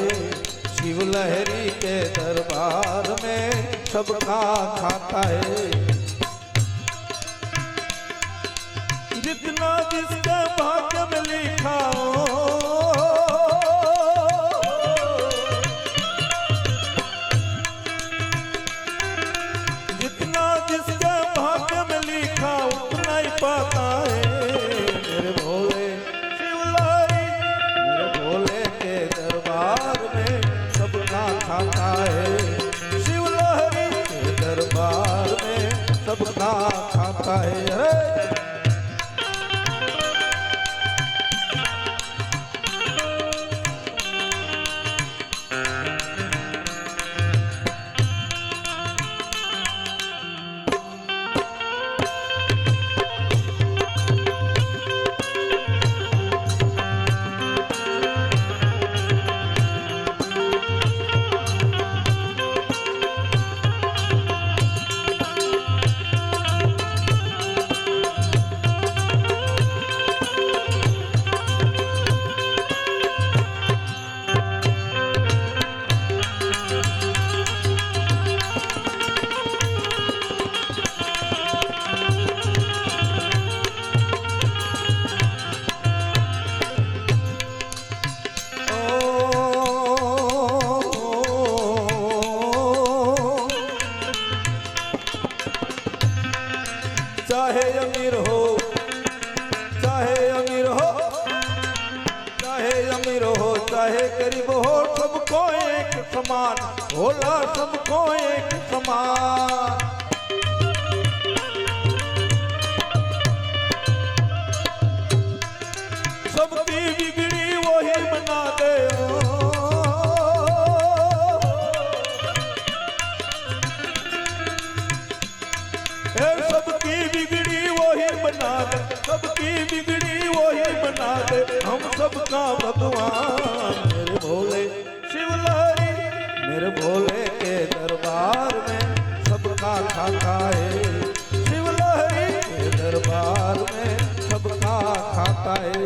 Speaker 2: शिव लहरी के दरबार में सबका खाता है। जितना जिसके भाग्य में लिखा हो, जितना जिसके भाग्य में लिखा उतना ही पाता है। मेरे भोले शिव लहरी, मेरे भोले के दरबार में सबका खाता है। शिव लहरी के दरबार में सबका खाता है। अरे चाहे अमीर हो, चाहे अमीर हो, चाहे अमीर हो, चाहे गरीब हो, सबको एक समान भोला, सबको एक समान। सबकी बिगड़ी वही बना दे, सबकी बिगड़ी बना दे, सबकी बिगड़ी वही बना दे, हम सबका भगवान मेरे भोले शिवलारी। मेरे भोले के दरबार में सबका खाता है, शिवलारी के दरबार में सबका खाता है।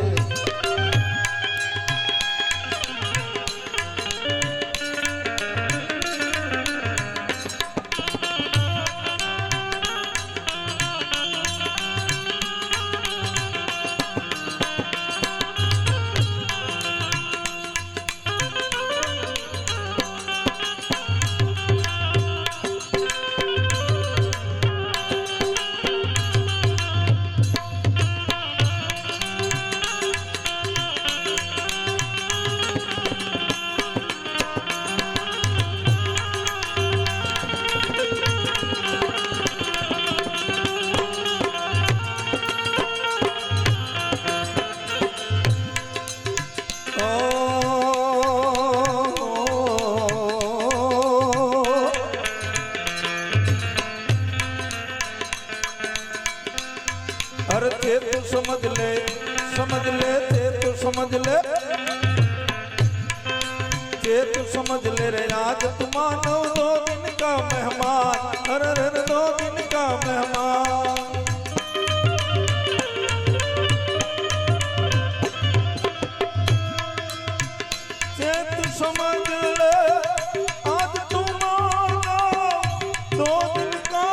Speaker 2: अरे ते तू समझ ले ते तू समझ ले, ते तू समझ ले रे आज तू मानो 2 दिन का मेहमान, अरे 2 दिन का मेहमान। ते तू समझ ले आज तू मानो 2 दिन का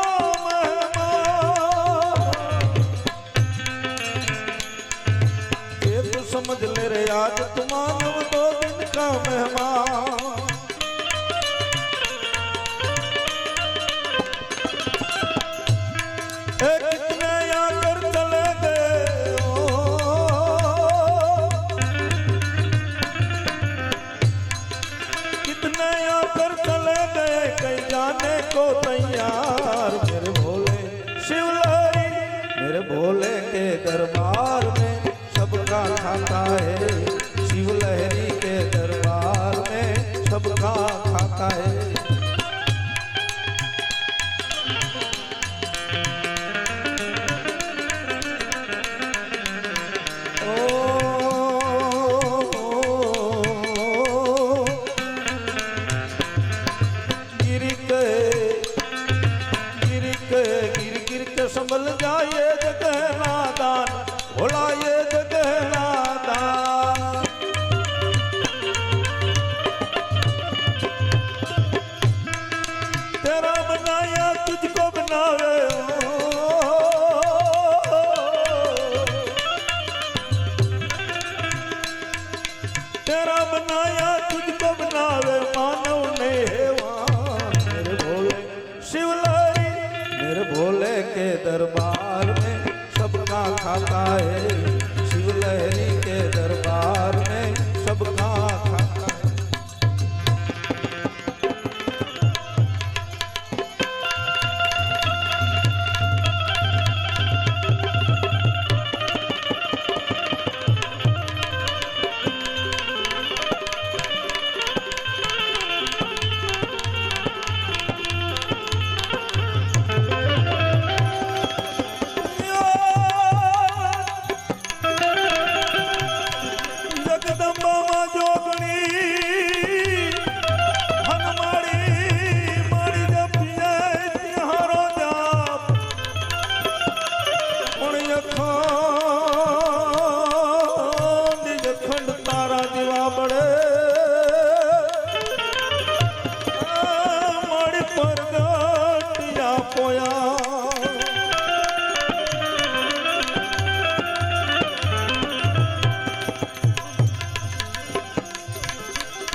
Speaker 2: समझ ले रे आज तुम मानो 2 दिन का मेहमान। कितने आकर चले गए कितने आकर चले गए, कहीं जाने को तैयार। मेरे भोले शिवलारी मेरे भोले के दरबार में सबका खाता है, शिवलहरी के दरबार में सबका खाता है। गिर के संभल जाए जगह नादान, भोला ये जगह नादान। तेरा बनाया तुझको बनावे, तेरा बनाया तुझको बनावे, मानव ने हेवान। मेरे भोले शिवलारी मेरे भोले के दरबार में सबका खाता है, शिवलहरी के दरबार में सबका खाता है।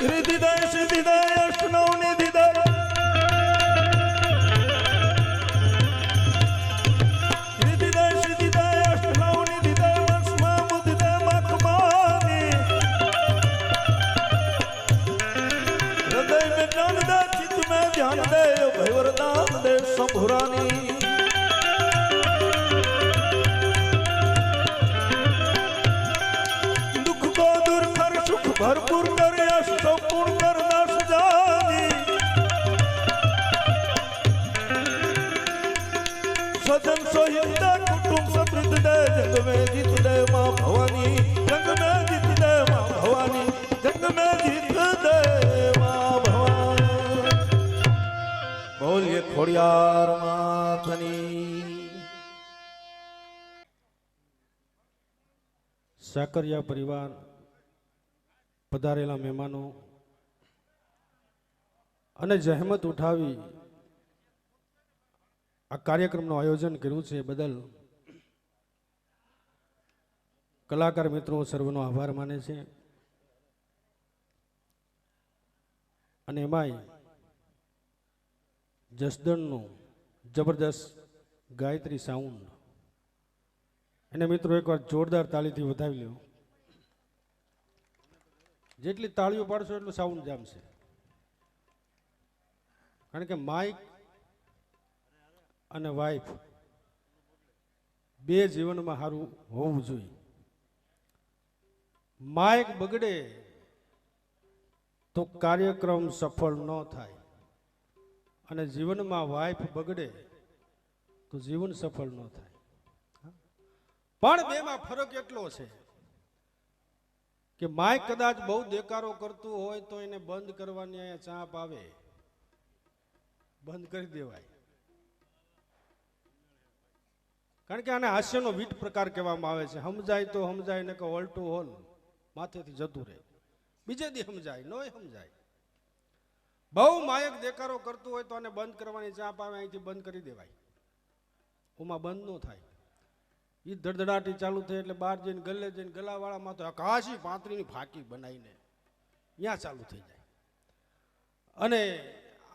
Speaker 2: रिदिदय सिद्धिदय अष्टनौ निधिदय रिदिदय सिद्धिदय अष्टनौ निधिदय मस्मा मुदिदय मखमानी हृदय में ज्ञान दे चित्त में ध्यान दे भय वरदान दे शंभुरानी दुख को दूर कर सुख भरपूर कर संपूर्ण कर दस जानी सजन सोहिंदा कुटुंब प्रीत दे जग में जीत दे माँ भवानी जग में जीत दे माँ भवानी जग में जीत दे माँ भवानी बोलिए खोड़ियार माथनी
Speaker 1: સાકરિયા પરિવાર, પધારેલા મહેમાનો અને જહેમત ઉઠાવી આ કાર્યક્રમનું આયોજન કર્યું છે બદલ કલાકાર મિત્રો સર્વનો આભાર માને છે. અને એમાંય જસદણનું જબરદસ્ત ગાયત્રી સાઉન્ડ એને મિત્રો એકવાર જોરદાર તાળીથી વધાવી લ્યો. જેટલી તાળીઓ પાડશો એટલું સાઉન્ડ જામશે. કારણ કે માઇક અને વાઇફ બે જીવનમાં સારું હોવું જોઈએ. માઇક બગડે તો કાર્યક્રમ સફળ ન થાય અને જીવનમાં વાઇફ બગડે તો જીવન સફળ ન થાય. પણ બેમાં ફરક એટલો છે કે માઇક કદાચ બહુ દેકારો કરતું હોય તો એને બંધ કરવાની અહીંયા ચાંપ આવે, બંધ કરી દેવાય. કારણ કે આને હાસ્યનો વીટ પ્રકાર કહેવામાં આવે છે. સમજાય તો સમજાય ને કે હોલ ટુ હોલ માથેથી જતું રહે, બીજે દી સમજાય નોય સમજાય. બહુ માયક દેકારો કરતું હોય તો આને બંધ કરવાની ચાંપ આવે, અહીંથી બંધ કરી દેવાય. ઓમાં બંધ ન થાય. એ ધડધડાટી ચાલુ થઈ એટલે બહાર જઈને ગલ્લે જઈને ગલાવાળામાં તો આકાશી પાંતરીની ફાંકી બનાવીને ત્યાં ચાલુ થઈ જાય. અને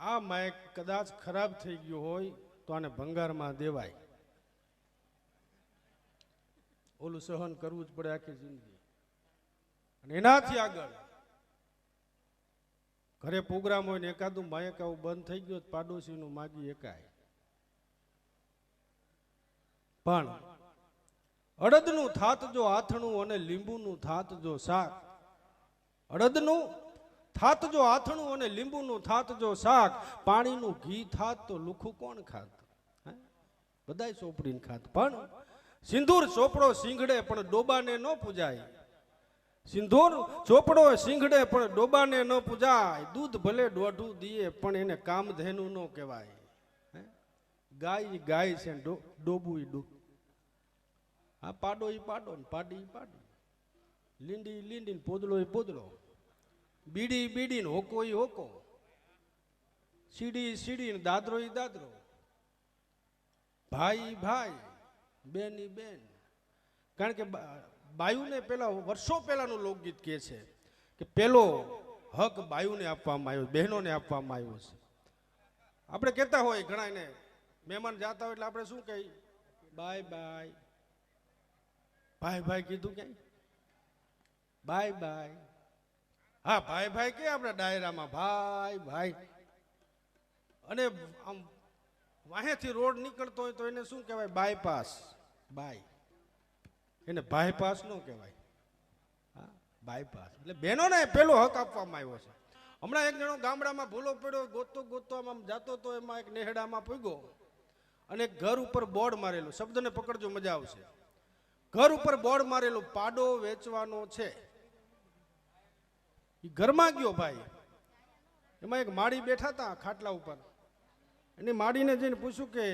Speaker 1: આ માઇક કદાચ ખરાબ થઈ ગયો હોય તો આને ભંગારમાં દેવાય. ઓલું સહન કરવું જ પડે આખી જિંદગી. અને એનાથી આગળ ઘરે પ્રોગ્રામ હોય ને એકાદું માયક આવું બંધ થઈ ગયો પાડોશીનું માગી એકાય. પણ અડદનું થાત જો આથણું અને લીંબુનું થાત જો શાક, અડદનું થાત જો આથણું અને લીંબુનું થાત જો શાક, પાણીનું ઘી થાત તો લુખું કોણ ખાત? બધાય ચોપડીને ખાત. પણ સિંદૂર ચોપડો સિંગડે પણ ડોબાને ન પૂજાય. સિંદૂર ચોપડો સિંગડે પણ ડોબાને ન પૂજાય. દૂધ ભલે દોઢું દીએ પણ એને કામધેનું ન કહેવાય. ગાય ગાય છે, ડોબું ડૂબ. આ પાડો ઈ પાડો ને પાડી ઈ પાડી, લીંડી લીંડી ને પોદળો ઈ પોદળો, બીડી બીડી ને હોકો ઈ હોકો, સીડી સીડી ને દાદરો ઈ દાદરો, ભાઈ ભાઈ, બેન ઈ બેન. કારણ કે બાયુને પેલા વર્ષો પહેલાનું લોકગીત કહે છે કે પેલો હક બાયુને આપવામાં આવ્યો, બહેનોને આપવામાં આવ્યો છે. આપણે કહેતા હોય ઘણા એને મહેમાન જાતા હોય એટલે આપણે શું કહીએ? Bye bye. ભાઈ ભાઈ કીધું ક્યાંય? Bye bye. હા ભાઈ ભાઈ કે આપણે ડાયરામાં ભાઈ ભાઈ. અને આમ વાહેથી રોડ નીકળતો હોય તો એને શું કહેવાય? બાયપાસ. બાય. એને બાયપાસ ન કહેવાય, હા બાયપાસ. એટલે બહેનોને પેલો હક આપવામાં આવ્યો છે. હમણાં એક જણો ગામડામાં ભૂલો પડ્યો, ગોતતો ગોતતો આમ જતો તો એમાં એક નેહડામાં પૂગ્યો અને એક ઘર ઉપર બોર્ડ મારેલું, શબ્દને પકડજો મજા આવશે. ઘર ઉપર બોર્ડ મારેલું પાડો વેચવાનો છે. એ ઘરમાં ગયો ભાઈ, એમાં એક માળી બેઠા હતા ખાટલા ઉપર. એની માળીને જઈને પૂછ્યું કે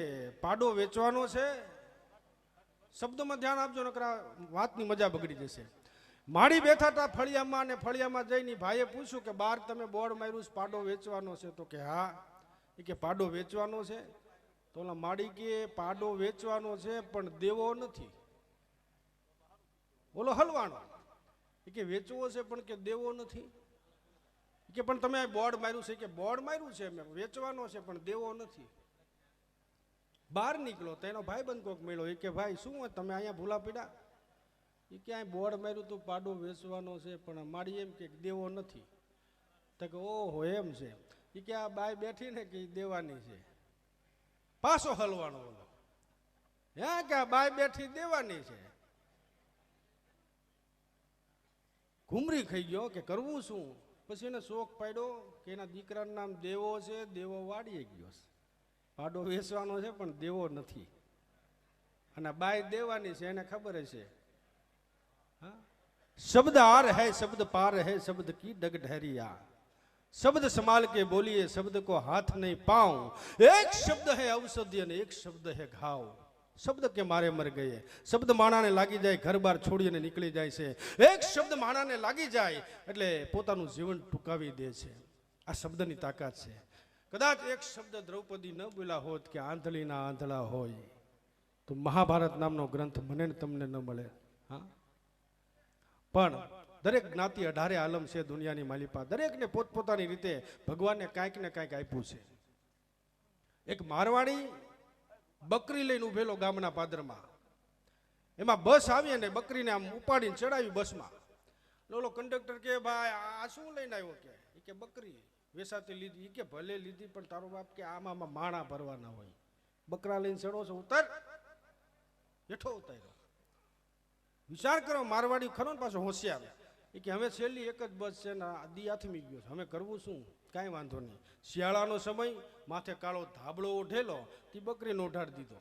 Speaker 1: પાડો વેચવાનો છે? શબ્દોમાં ધ્યાન આપજો નકરા વાતની મજા બગડી જશે. માળી બેઠા હતા ફળિયામાં, અને ફળિયામાં જઈને ભાઈએ પૂછ્યું કે બાર તમે બોર્ડ માર્યું પાડો વેચવાનો છે? તો કે હા. એ કે પાડો વેચવાનો છે? તો ઓલા માળી કે પાડો વેચવાનો છે પણ દેવો નથી. બોલો હલવાનો. એ કે વેચવો છે પણ કે દેવો નથી. કે પણ તમે બોર્ડ માર્યું છે? કે બોર્ડ માર્યું છે મેં, વેચવાનો છે પણ દેવો નથી. બહાર નીકળો તો એનો ભાઈબંધ કોક મળ્યો. એ કે ભાઈ શું હોય તમે અહીંયા ભૂલા પડ્યા? એ કે અહીં બોર્ડ માર્યું તું પાડો વેચવાનો છે પણ મારી એમ કે દેવો નથી. તો કે ઓહો એમ છે. એ કે આ બાય બેઠી ને કે દેવાની છે. પાછો હલવાનો બોલો. હે કે આ બાય બેઠી દેવાની છે. ઘુમરી ખાઈ ગયો કે કરવું શું? પછી એને શોખ પાડ્યો કે એના દીકરાનું નામ દેવો છે, દેવો વાડીએ ગયો છે. પાડો વેચવાનો છે પણ દેવો નથી. અને બાય દેવાની છે એને ખબર હશે. હા, शब्द आर है शब्द पार है शब्द की डग ढहरिया शब्द संभाल के बोलिए शब्द को हाथ नहीं पाऊं एक शब्द है औषधि અને એક શબ્દ है घाव શબ્દ કે મારે મર ગયે શબ્દ માણાને લાગી જાય ઘર બાર છોડીને નીકળી જાય છે એક શબ્દ માણાને લાગી જાય એટલે પોતાનું જીવન ટૂંકાવી દે છે આ શબ્દની તાકાત છે કદાચ એક શબ્દ દ્રૌપદી ન બોલ્યા હોત કે આંધળીના આંધળા હોય તો મહાભારત નામનો ગ્રંથ મને ને તમને ન મળે હા પણ દરેક જ્ઞાતિ 18 આલમ છે દુનિયાની માલિપા દરેકને પોતપોતાની રીતે ભગવાનને કાંઈક ને કાંઈક આપ્યું છે એક મારવાડી બકરી લઈને ઉભેલો ગામના પાદરમાં એમાં બસ આવી અને બકરીને આમ ઉપાડીને ચડાવી બસમાં ઓલો કંડક્ટર કે ભાઈ આ શું લઈને આવ્યો કે બકરી વેસાતી લીધી કે ભલે લીધી પણ તારો બાપ કે આમાં માણા ભરવાના હોય બકરા લઈને ચડો છો ઉતર હેઠો ઉતાર્યો વિચાર કરો મારવાડી ખરો ને પાછો હોશિયાર કે હવે છેલ્લી એક જ બસ છે ને દી આથમી ગયો હવે કરવું શું કાંઈ વાંધો નહીં શિયાળાનો સમય માથે કાળો ધાબળો ઓઢેલો તે બકરીને ઓઢાડી દીધો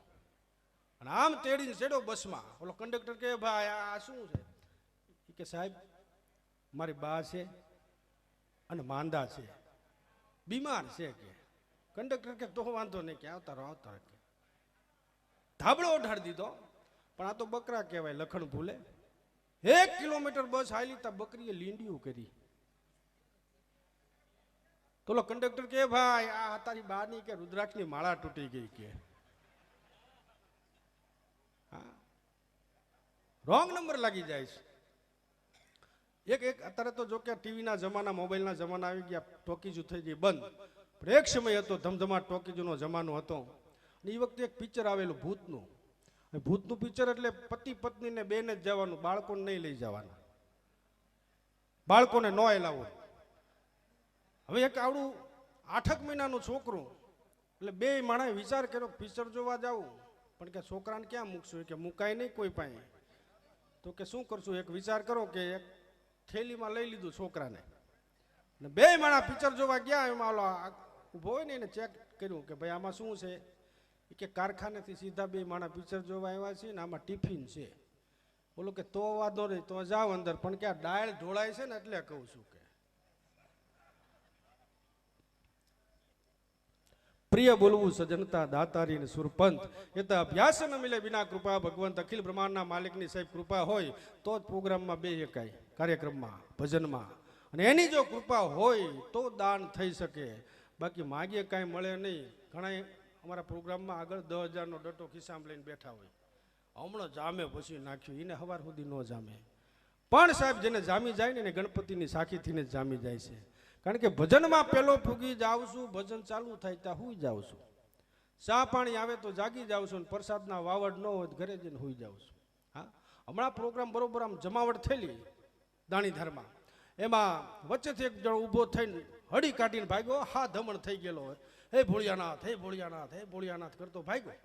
Speaker 1: અને આમ તેડીને ચડ્યો બસમાં ઓલો કંડક્ટર કે ભાઈ આ શું છે કે સાહેબ મારી બા છે અને માંદા છે બીમાર છે કે કંડક્ટર કે તો વાંધો નહીં કે આવતા રહો કે ધાબળો ઓઢાડી દીધો પણ આ તો બકરા કહેવાય લખણ ભૂલે 1 કિલોમીટર બસ હાલી તા બકરીએ લીંડિયું કરી તો કંડક્ટર કે ભાઈ આ તારી બાની કે રુદ્રાક્ષની માળા તૂટી ગઈ કે હા રોંગ નંબર લાગી જાય છે એક અત્યારે તો જો કે ટીવીના જમાના મોબાઈલના જમાના આવી ગયા ટોકીજુ થઈ ગઈ બંધ પણ એક સમય હતો ધમધમાટ ટોકીજુનો જમાનો હતો અને એ વખતે એક પિક્ચર આવેલું ભૂતનું ભૂતનું પિક્ચર એટલે પતિ પત્નીને બેને જ જવાનું બાળકોને નહીં લઈ જવાના બાળકોને ન લાવવું હવે એક આવડું 8 મહિનાનું છોકરું એટલે બે માણસે વિચાર કર્યો પિક્ચર જોવા જાવું પણ કે છોકરાને ક્યાં મૂકશું કે મુકાય નહીં કોઈ પાસે તો કે શું કરશું એક વિચાર કરો કે એક થેલીમાં લઈ લીધું છોકરાને ને બે માણસ પિક્ચર જોવા ગયા એમાં ઓલો ઊભો હોય ને એને ચેક કર્યું કે ભાઈ આમાં શું છે કે કારખાનેથી સીધા બે માણસ પિક્ચર જોવા આવ્યા છે ને આમાં ટિફિન છે બોલો કે તો વાંધો નહીં તો જાઓ અંદર પણ કે આ ડાળ ઢોળાય છે ને એટલે કહું છું કે પ્રિય બોલવું સજનતા દાતારી ને સુરપંથ એ તો અભ્યાસ ન મિલે વિના કૃપા ભગવંત અખિલ બ્રહ્માંડના માલિકની સાહેબ કૃપા હોય તો જ પ્રોગ્રામમાં બે એકાય કાર્યક્રમમાં ભજનમાં અને એની જો કૃપા હોય તો દાન થઈ શકે બાકી માગીએ કાંઈ મળે નહીં ઘણા અમારા પ્રોગ્રામમાં આગળ 10,000નો ડટો ખિસ્સામાં લઈને બેઠા હોય હમણાં જામે પછી નાખ્યું એને સવાર સુધી ન જામે પણ સાહેબ જેને જામી જાય ને એને ગણપતિની સાખીથીને જ જામી જાય છે કારણ કે ભજનમાં પેલો ફૂગી જાઉં છું ભજન ચાલુ થાય ત્યાં હુઈ જાઉં છું ચા પાણી આવે તો જાગી જાઉં છું પ્રસાદના વાવડ ન હોય ઘરે જઈને હુઈ જાઉં છું હા હમણાં પ્રોગ્રામ બરોબર આમ જમાવટ થયેલી દાણીધારમાં એમાં વચ્ચેથી એક જણ ઊભો થઈને હડી કાઢીને ભાગ્યો હા ધમણ થઈ ગયેલો હોય હે ભોળિયાનાથ હે ભોળિયાનાથ હે ભોળિયાનાથ કરતો ભાગ્યો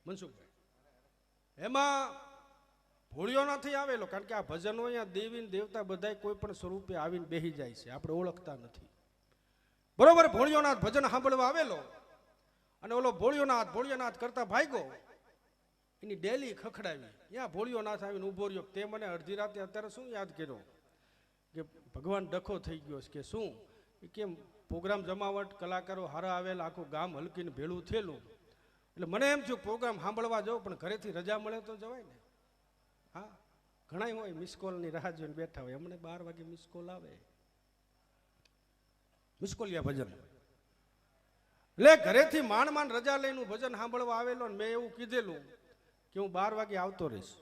Speaker 1: મનસુખભાઈ એમાં ભોળિયો નથી આવેલો કારણ કે આ ભજનો અહીંયા દેવી દેવતા બધા કોઈ પણ સ્વરૂપે આવીને બેહી જાય છે આપણે ઓળખતા નથી બરોબર ભોળિયોનાથ ભજન સાંભળવા આવેલો અને ઓલો ભોળિયોનાથ કરતા ભાગ્યો એની ડેલી ખખડાવી ત્યાં ભોળિયોનાથ આવીને ઊભો રહ્યો તે મને અડધી રાતે અત્યારે શું યાદ કર્યો કે ભગવાન ડખો થઈ ગયો છે કે શું કેમ પ્રોગ્રામ જમાવટ કલાકારો હારા આવેલા આખું ગામ હલકીને ભેળું થયેલું એટલે મને એમ થયું પ્રોગ્રામ સાંભળવા જાઉં પણ ઘરેથી રજા મળે તો જવાય ને હા ઘણા હોય મિસકોલની રાહ જોઈને બેઠા હોય અમને 12 વાગે મિસકોલ આવે મિસકોલિયા ભજન એટલે ઘરેથી માંડ રજા લઈને ભજન સાંભળવા આવેલો ને મેં એવું કીધેલું કે હું 12 વાગે આવતો રહીશ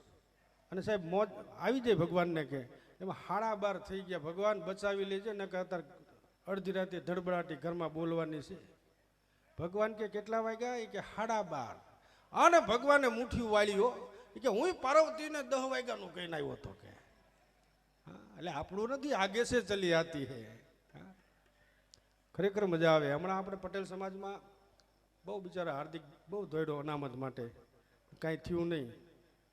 Speaker 1: અને સાહેબ મોજ આવી જાય ભગવાનને કે એમાં 12:30 થઈ ગયા ભગવાન બચાવી લેજે ને કે અત્યારે અડધી રાતે ધડબડાટી ઘરમાં બોલવાની છે ભગવાન કે કેટલા વાગ્યા એ કે 12:30 અને ભગવાને મુઠ્ઠી વાળ્યો કે હું પાર્વતીને 10 વાગ્યાનું કહીને આવ્યો હતો કે હા એટલે આપણું નથી આગે સે ચલી આતી હે ખરેખર મજા આવે હમણાં આપણે પટેલ સમાજમાં બહુ બિચારા હાર્દિક બહુ દોડ્યો અનામત માટે કાંઈ થયું નહીં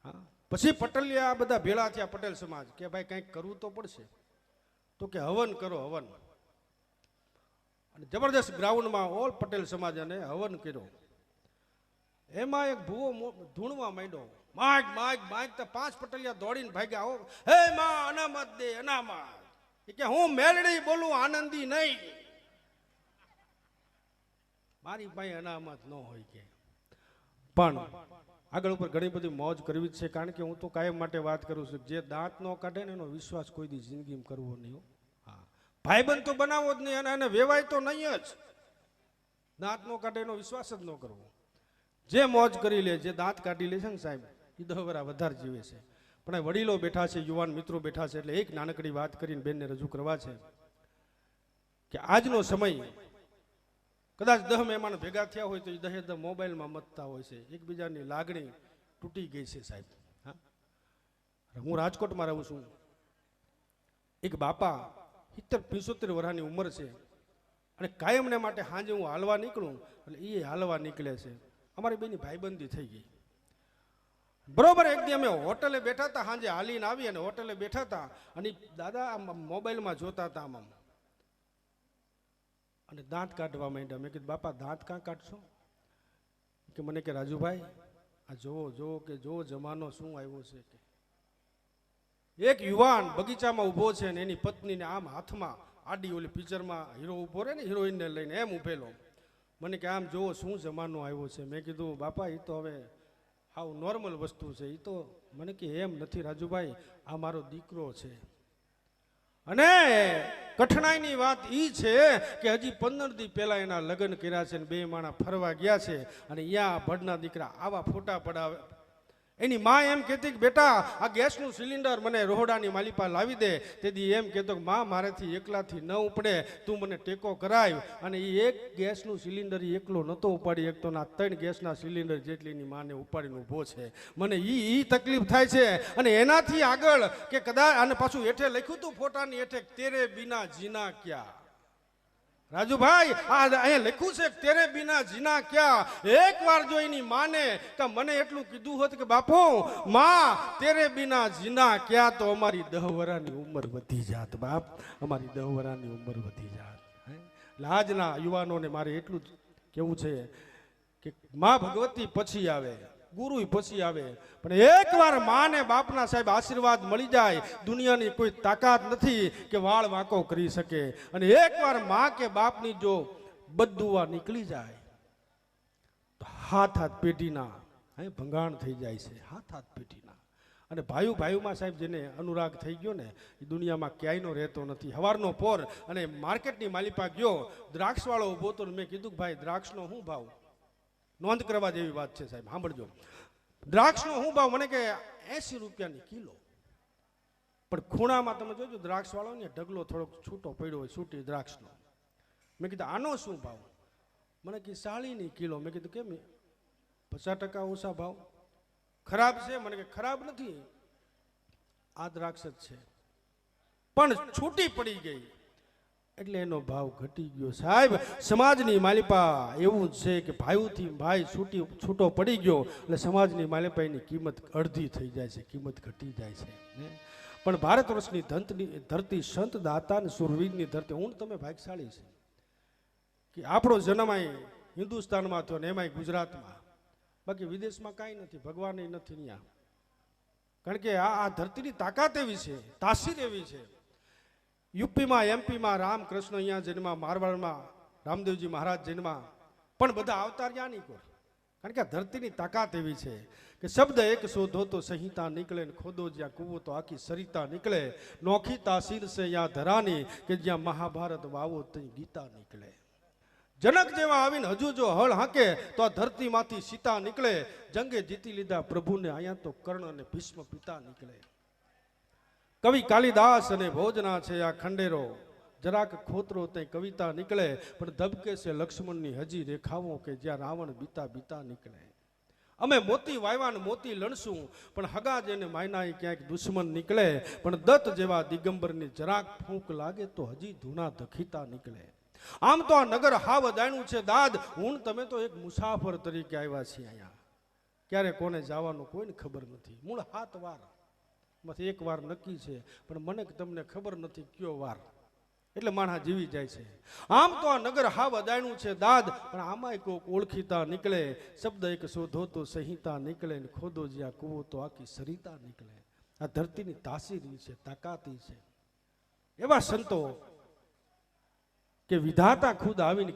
Speaker 1: હા પછી પટેલિયા આ બધા ભેળા થયા પટેલ સમાજ કે ભાઈ કંઈક કરવું તો પડશે તો કે હવન કરો હવન અને જબરદસ્ત ગ્રાઉન્ડમાં ઓલ પટેલ સમાજ અને હવન કર્યો એમાં એક ભૂવો ધૂણવા માંડ્યો, માગ માગ માગ, તો 5 પટલિયા દોડીને ભાગ્યા. હો, હે માં અનામત દે અનામત. એ કે હું મેલડી બોલું, આનંદી નહીં. મારી પાસે અનામત ન હોય કે. પણ આગળ ઉપર ઘણી બધી મોજ કરવી જ છે, કારણ કે હું તો કાયમ માટે વાત કરું છું, જે દાંત ન કાઢે ને એનો વિશ્વાસ કોઈ દી જિંદગીમાં કરવો નહીં. હા, ભાઈબંધ તો બનાવો જ નહીં, અને એને વેવાય તો નહીં જ. દાંત ન કાઢે એનો વિશ્વાસ જ ન કરવો. જે મોજ કરી લે, જે દાંત કાઢી લે છે ને સાહેબ, એ 10 વર્ષ વધારે જીવે છે. પણ આ વડીલો બેઠા છે, યુવાન મિત્રો બેઠા છે, એટલે એક નાનકડી વાત કરીને બેનને રજૂ કરવા છે કે આજનો સમય કદાચ 10 મહેમાન ભેગા થયા હોય તો એ 10 મોબાઈલમાં મતતા હોય છે. એકબીજાની લાગણી તૂટી ગઈ છે સાહેબ. હા, હું રાજકોટમાં રહું છું. એક બાપા 70-75 વર્ષની ઉંમર છે, અને કાયમને માટે સાંજે હું હાલવા નીકળું એટલે એ હાલવા નીકળે છે. અમારી બેની ભાઈબંધી થઈ ગઈ. બરોબર એક દી અમે હોટલે બેઠા હતા, સાંજે હાલીને આવી અને હોટલે બેઠા હતા, અને દાદા આમ મોબાઈલમાં જોતા હતા આમ, અને દાંત કાઢવા માંડ્યા. મેં કીધું બાપા દાંત કાં કાઢશો? કે મને કે રાજુભાઈ આ જોવો જોવો કે જોવો જમાનો શું આવ્યો છે. કે એક યુવાન બગીચામાં ઊભો છે ને એની પત્નીને આમ હાથમાં આડી ઓલી પિક્ચરમાં હીરો ઊભો રહે ને હિરોઈનને લઈને એમ ઊભેલો. મને કે આમ જોવો શું જમાનો આવ્યો છે. મેં કીધું બાપા એ તો હવે હાવ નોર્મલ વસ્તુ છે. એ તો મને કે એમ નથી રાજુભાઈ, આ મારો દીકરો છે. અને કઠણાઈની વાત ઈ છે કે હજી 15 દી પહેલા એના લગ્ન કર્યા છે, ને 2 માણા ફરવા ગયા છે, અને અહીંયા ભડના દીકરા આવા ફોટા પડાવે. એની માં એમ કહેતી કે બેટા આ ગેસનું સિલિન્ડર મને રોહડાની માલિપા લાવી દે. તેથી એમ કહેતો કે માં મારેથી એકલાથી ન ઉપડે, તું મને ટેકો કરાય. અને એ એક ગેસનું સિલિન્ડર એકલો નહોતો ઉપાડી એકતો, ના 3 ગેસના સિલિન્ડર જેટલીની માને ઉપાડીને ઊભો છે. મને ઈ તકલીફ થાય છે. અને એનાથી આગળ કે કદાચ, અને પાછું હેઠે લખ્યું હતું ફોટાની હેઠે, તેરે બિના જીના ક્યાં. રાજુભાઈ આ અહીંયા લખ્યું છે તેરે બિના જીના ક્યાં. એક વાર જો એની માને કે મને એટલું કીધું હોત કે બાપુ માં તેરે બિના જીના ક્યાં, તો અમારી 10 વર્ષની ઉંમર વધી જાત. બાપ અમારી 10 વર્ષની ઉંમર વધી જાત. આજના યુવાનોને મારે એટલું જ કેવું છે કે માં ભગવતી પછી આવે, ગુરુ પછી આવે, પણ એકવાર માં ને બાપના સાહેબ આશીર્વાદ મળી જાય, દુનિયાની કોઈ તાકાત નથી કે વાળ વાંકો કરી શકે. અને એકવાર માં કે બાપની જો બદદુઆ નીકળી જાય તો હાથ પેઢીના ભંગાણ થઈ જાય છે. હાથ પેઢીના. અને ભાઈઓમાં સાહેબ જેને અનુરાગ થઈ ગયો ને એ દુનિયામાં ક્યાંયનો રહેતો નથી. હવારનો પોર અને માર્કેટની માલિપા ગયો, દ્રાક્ષવાળો ઊભો તો મેં કીધું કે ભાઈ દ્રાક્ષનો શું ભાવ? નોંધ કરવા જેવી વાત છે સાહેબ, સાંભળજો. દ્રાક્ષનો શું ભાવ? મને કે 80 રૂપિયાની કિલો. પણ ખૂણામાં તમે જોજો દ્રાક્ષ વાળો ને ઢગલો થોડોક છૂટો પડ્યો હોય, છૂટી દ્રાક્ષનો. મેં કીધું આનો શું ભાવ? મને કે 40ની કિલો. મેં કીધું કેમ 50% ઓછા ભાવ? ખરાબ છે? મને કે ખરાબ નથી, આ દ્રાક્ષ જ છે, પણ છૂટી પડી ગઈ એટલે એનો ભાવ ઘટી ગયો. સાહેબ સમાજની માલિપા એવું છે કે ભાઈઓથી ભાઈ છૂટો પડી ગયો એટલે સમાજની માલિપા એની કિંમત અડધી થઈ જાય છે, કિંમત ઘટી જાય છે. પણ ભારત વર્ષની ધરતી સંત દાતા અને સુરવીરની ધરતી. હું તમે ભાગ્યશાળી છે કે આપણો જન્મ અહીં હિન્દુસ્તાનમાં થયો ને એમાંય ગુજરાતમાં. બાકી વિદેશમાં કાંઈ નથી, ભગવાન નથી ત્યાં. કારણ કે આ ધરતીની તાકાત એવી છે, તાસીર એવી છે. યુપીમાં એમપીમાં રામકૃષ્ણ અહીંયા જન્મા, મારવાડમાં રામદેવજી મહારાજ જન્મા, પણ બધા અવતાર ક્યાં નીકળો? કારણ કે આ ધરતીની તાકાત એવી છે કે શબ્દ એક શોધો તો સંહિતા નીકળે, ને ખોદો જ્યાં કૂવો તો આખી સરિતા નીકળે. નોખી તાસીર છે યા ધરાની કે જ્યાં મહાભારત વાવો ત્યાં ગીતા નીકળે. જનક જેવા આવીને હજુ જો હળ હાંકે તો આ ધરતીમાંથી સીતા નીકળે. જંગે જીતી લીધા પ્રભુને અહીંયા તો કર્ણ અને ભીષ્મ પિતા નીકળે. કવિ કાલિદાસ અને ભોજના છે આ ખંડેરો, જરાક ખોતરો તે કવિતા નીકળે. પણ ધબકે છે લક્ષ્મણની હજી રેખાઓ કે જ્યાં રાવણ બીતા બીતા નીકળે. અમે મોતી વાયવાન મોતી લણશું પણ હગા જેને માયના ક્યાંક દુશ્મન નીકળે. પણ દત્ત જેવા દિગંબરની જરાક ફૂંક લાગે તો હજી ધૂણા ધખીતા નીકળે. આમ તો આ નગર હાવ દાણું છે દાદ, હું તમે તો એક મુસાફર તરીકે આવ્યા છીએ અહીંયા. ક્યારે કોને જવાનું કોઈને ખબર નથી. મૂળ 7 વાર માંથી 1 વાર નક્કી છે, પણ મને તમને ખબર નથી કયો વાર. એટલે માણસ જીવી જાય છે. આમ તો આ નગર હાવ અદાયણું છે દાદ, પણ આમાંય કોક ઓળખીતા નીકળે. શબ્દ એક શોધો તો સંહિતા નીકળે, ને ખોદો જ્યાં કૂવો તો આખી સરિતા નીકળે. આ ધરતીની તાસીરી છે, તાકાતી છે. એવા સંતો કે વિધાતા ખુદ આવીને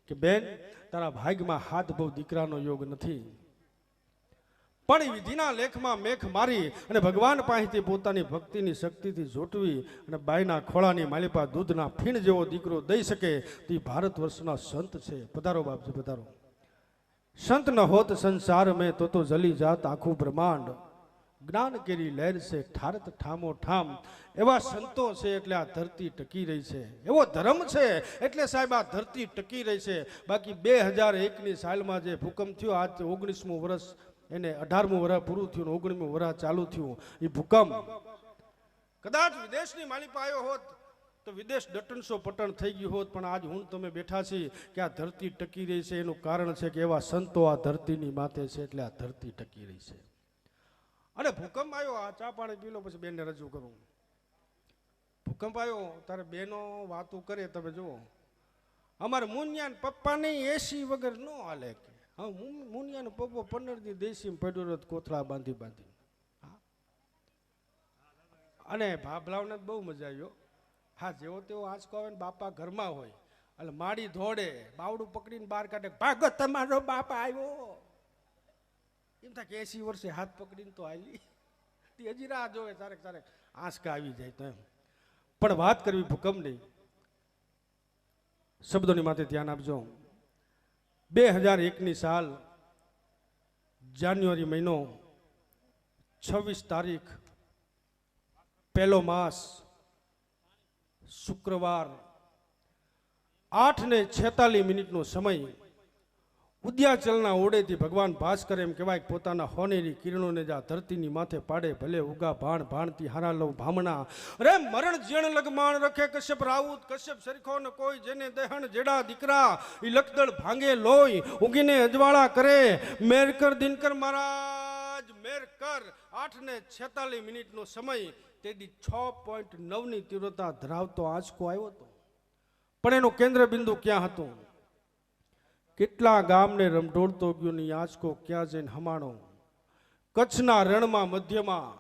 Speaker 1: કે બેન તારા ભાગમાં હાથ બહુ દીકરાનો યોગ નથી, પણ એ વિધિના લેખમાં મેખ મારી અને ભગવાન પાસેથી પોતાની ભક્તિની શક્તિથી જોટવી અને બાઈના ખોળાની માલિપા દૂધના ફીણ જેવો દીકરો દઈ શકે તે ભારત વર્ષના સંત છે. પધારો બાપજી પધારો. સંત ન હોત સંસાર મેં તો જલી જાત આખું બ્રહ્માંડ, જ્ઞાન કેરી લહેર છે ઠારત ઠામો ઠામ. એવા સંતો છે એટલે આ ધરતી ટકી રહી છે. એવો ધર્મ છે એટલે સાહેબ આ ધરતી ટકી રહી છે. બાકી 2001ની સાલમાં જે ભૂકંપ થયો, આજ 19મું વર્ષ, એને 18મું વર્ષ પૂરું થયું, 19મું વર્ષ ચાલુ થયું. એ ભૂકંપ કદાચ વિદેશની માલિપા આવ્યો હોત તો વિદેશ ડટણસો પટણ થઈ ગયું હોત, પણ આજ હું તમે બેઠા છીએ કે આ ધરતી ટકી રહી છે. એનું કારણ છે કે એવા સંતો આ ધરતીની માથે છે એટલે આ ધરતી ટકી રહી છે. અને ભૂકંપ આવ્યો, આ ચા પાણી પી લો પછી બેનને રજૂ કરું. ભૂકંપ આવ્યો તારે બેનો વાતું કરે. તમે જુઓ અમારે મુનિયાન પપ્પાની એસી વગર ન હાલે કે હા, મુનિયાનો પપ્પો 15 દી દેશી પડ્યો કોથળા બાંધી બાંધી. અને ભાભલાવને બહુ મજા આવ્યો. હા, જેવો તેવો આંચકો આવે ને બાપા ઘરમાં હોય એટલે માડી ધોડે, બાવડું પકડીને બહાર કાઢે, ભાગો તમારો બાપા આવ્યો. એમ થાય કે 80 વર્ષે હાથ પકડીને તો આવી હજી રાહ જોવે, તારેક આંચકા આવી જાય તો એમ. પણ વાત કરવી ભૂકંપની, શબ્દોની માથે ધ્યાન આપજો. 2001ની સાલ, જાન્યુઆરી મહિનો, 26 તારીખ, પહેલો માસ, શુક્રવાર, 8:46 સમય, ઉદ્યાચલના ઓડેથી ભગવાન ભાસ્કર એમ કહેવાય પોતાના હોનેરી કિરણોને જા ધરતીની માથે પાડે, ભલે ઉગા ભાણ ભાણથી હારા લઉં ભામણા. અરે મરણ જીણ લગમાણ રખે કશ્યપ રાઉત, કશ્યપ સરખો ન કોઈ, જેને દહણ જેડા દીકરા ઈ લખદળ ભાંગે લોય, ઉગીને અજવાળા કરે. મેર કર દિનકર મહારાજ મેર કર. 8:46 સમય, તેથી 6.9ની તીવ્રતા ધરાવતો આંચકો આવ્યો હતો. પણ એનું કેન્દ્ર બિંદુ ક્યાં હતું? કેટલા ગામને રમઢોળતો ગયો ની આંચકો ક્યાં જઈને હમાણો? કચ્છના રણમાં મધ્યમાં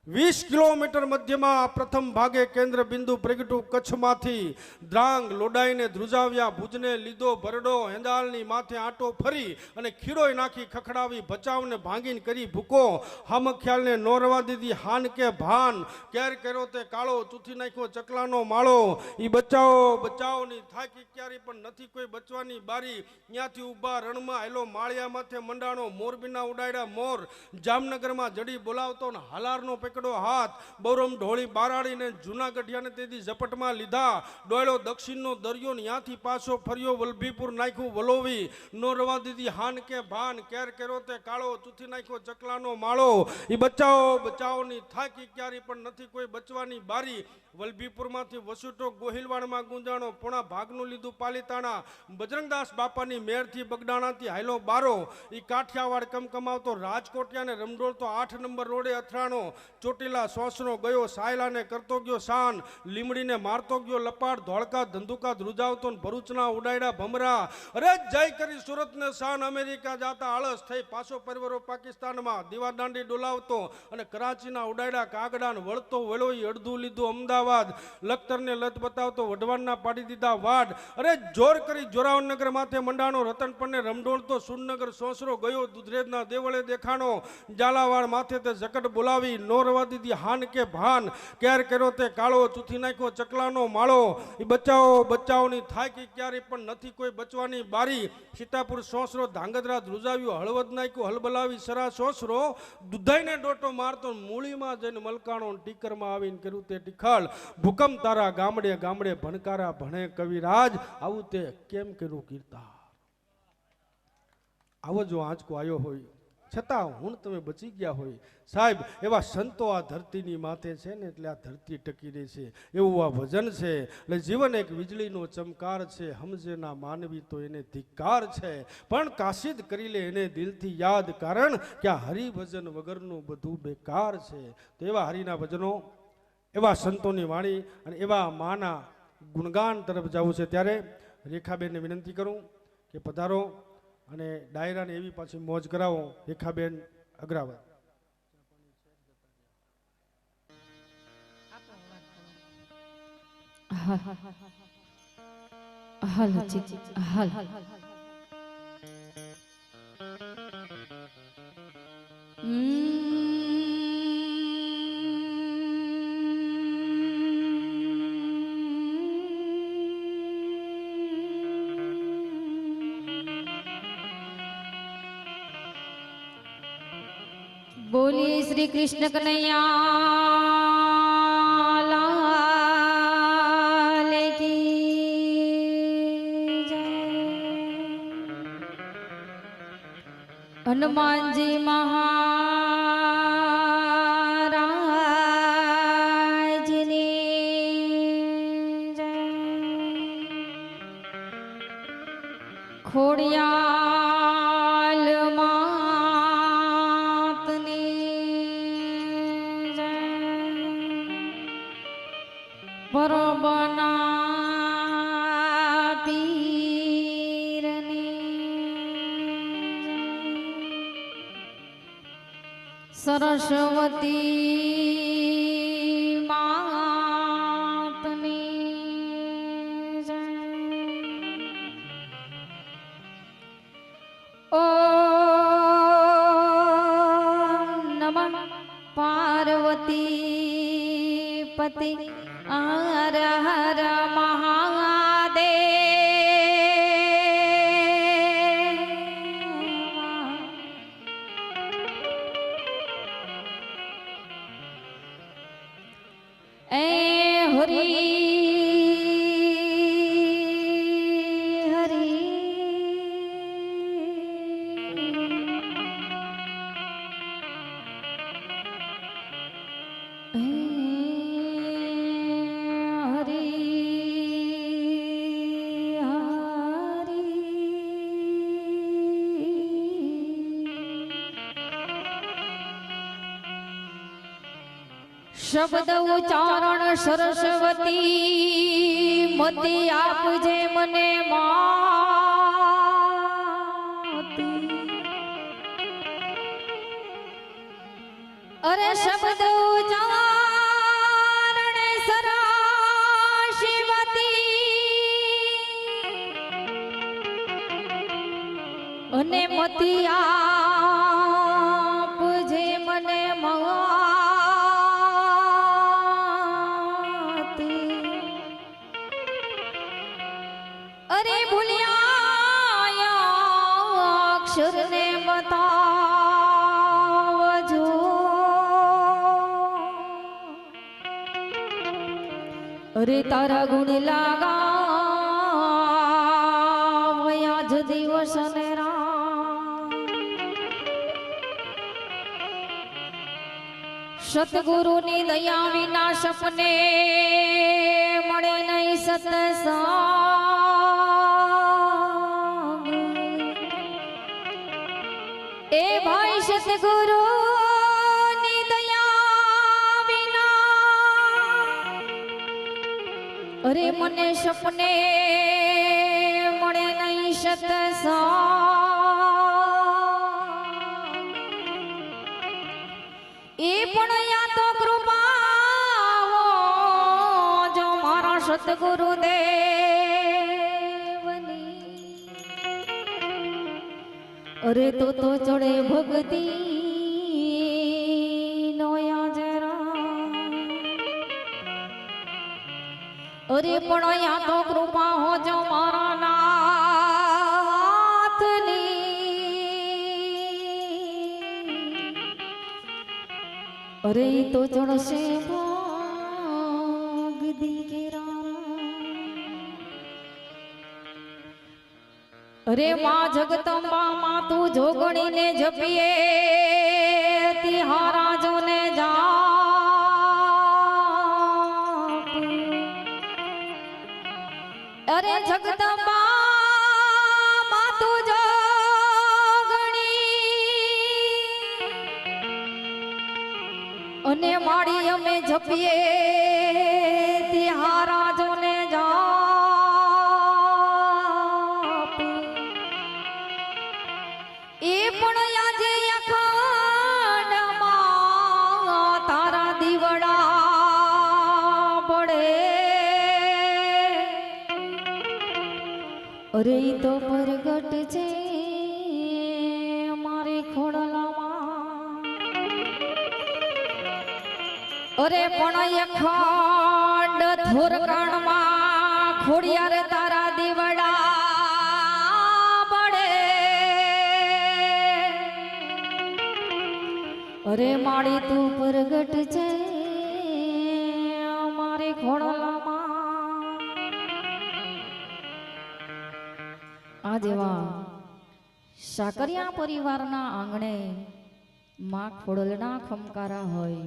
Speaker 1: 20 કિલોમીટર મધ્યમાં પ્રથમ ભાગે કેન્દ્ર બિંદુ પ્રગટું. કચ્છમાંથી દ્રાંગ લોડાઈને ધ્રુજાવ્યા, ભુજને લીધો ભરડો, હેંદાલની માથે આંટો ફરી અને ખીરોય નાખી ખખડાવી, ભચાવને ભાંગીને કરી ભૂકો, હામખ્યાલને નો રવા દીધી હાન કે ભાન, કેર કર્યો તે કાળો, ચૂથી નાખ્યો ચકલાનો માળો. ઈ બચાવની થાકી ક્યારી પણ નથી કોઈ બચવાની બારી. ત્યાંથી ઊભા રણમાં હેલો માળિયા માથે મંડાણો, મોરબીના ઉડાડ્યા મોર, જામનગરમાં જડી બોલાવતો ને હાલારનો પકડો હાથ, બૌરમ ઢોળી બારાડીને જૂનાગઢિયાને તેથી ઝપટમાં લીધા. ડોયલો દક્ષિણનો દરિયો ત્યાંથી પાછો ફર્યો, વલભીપુર નાખ્યું વલોવી, નો રવા દીધી હાન કે ભાન, કેર કર્યો તે કાળો, ચૂથી નાખ્યો ચકલાનો માળો. એ બચાવની થાકી ક્યારી પણ નથી કોઈ બચવાની બારી. વલભીપુરમાંથી વસુટો ગોહિલવાડમાં ગુંજાણો, પોણા ભાગનું લીધું પાલીતાણા, બજરંગદાસ બાપાની મેરથી બગડાણાથી હાયલો બારો. એ કાઠિયાવાડ કમકમાવતો રાજકોટિયાને રમડોળતો 8 નંબર રોડે અથડાણો. ચોટીલા સોસનો ગયો, સાયલાને કરતો ગયો શાન, લીમડીને મારતો ગયો લપાડ, ધોળકા ધંધુકા ધ્રુજાવતો, ભરૂચના ઉડાયડા ભમરા. અરે જય કરી સુરતને શાન, અમેરિકા જાતા આળસ થઈ પાછો પરવરો પાકિસ્તાનમાં, દીવાદાંડી ડોલાવતો અને કરાચીના ઉડાયડા કાગડાન વળતો વળોઈ અડધું લીધું અમદાવાદ, લખતરને લત બતાવતો વઢવાણના પાડી દીધા વાડ. અરે જોર કરી જોરાવનગર માથે મંડાણો, રતનપરને રમડોળતો સુરનગર સોસરો ગયો, દુધરેજના દેવળે દેખાણો, ઝાલાવાડ માથે તે જકટ બોલાવી, નો રવા દીધી હાન કે ભાન, કેર કર્યો તે કાળો, ચૂથી નાખ્યો ચકલાનો માળો. એ બચાવની થાકી ક્યારે પણ નથી કોઈ બચવાની બારી. સીતાપુર સોસરો ધાંગધ્રા ધ્રુજાવ્યું, હળવદ નાખ્યું હલબલાવી સરા સોસરો, દુધાઈને ડોટો મારતો, મૂળીમાં જઈને મલકાણો, ટીકરમાં આવીને કર્યું તે ટીખળ. ભૂકંપ તારા ગામડે ગામડે ભણકારા ભણે કવિરાજ, આવું તે કેમ કર્યું કીર્તા? આવો જો આંચકો આવ્યો હોય છતાં હું તમે બચી ગયા હોય સાહેબ, એવા સંતો આ ધરતીની માથે છે ને એટલે આ ધરતી ટકી રહી છે. એવું આ ભજન છે. એટલે જીવન એક વીજળીનો ચમકાર છે, સમજે ના માનવી તો એને ધિક્કાર છે, પણ કાશિદ કરી લે એને દિલથી યાદ, કારણ કે આ હરિભજન વગરનું બધું બેકાર છે. તો એવા હરિના ભજનો એવા સંતોની વાણી અને એવા માના ગુણગાન તરફ જવું છે ત્યારે રેખાબેનને વિનંતી કરું કે પધારો અને ડાયરાને એવી પાછી મોજ કરાવો. રેખાબેન અગ્રાવત.
Speaker 3: હાલ હાલ बोलिए श्री कृष्ण कन्हैया लाल की जय। हनुमान जी महाराज ने जय। खोड़ियाल बरोबना पीरने सरस्वती मातने ओ नमः पार्वती पति हर हर महादेव। ए हरि हरि शब्द उच्चारण सरस्वती मति आपजे मने माती। अरे शब्द उच्चारण सरस्वती अने मति आपजे मने अरे भूलिया अक्षर ने बतावजो। अरे तारा गुण लागा आज दिवस ने सतगुरु नी दया विना सपने मळे नहीं सत्संग। ए भाई सतगुरु नी दया विना अरे मने सपने मळे नहीं सत्संग। ए पण या तो कृपा जो मारा सतगुरु देवनी। अरे तो चढ़े भक्ति नोया जरा। अरे पण या तो कृपा हो जो मारा नाथनी। अरे तो चढ़से भगदी गिरा। अरे माँ जगदम्बा माँ तू जोगणी ने जपिए तिहारा जो ने जा। अरे जगदम्बा माँ तू અને માડી અમે જપીએ તિહારા જોને જા એ પણ આજે અખંડમાં તારા દીવડા પડે અરે ઈ તો પ્રગટ છે મારી ખોડલામાં અરે પણ અખંડ થોરકાણમાં ખોડિયાર તારા દીવડા અરે માડી તું પ્રગટ છે અમારી ખોડલામાં આ જેવા સાકરિયા પરિવારના આંગણે માં ખોડલના ખમકારા હોય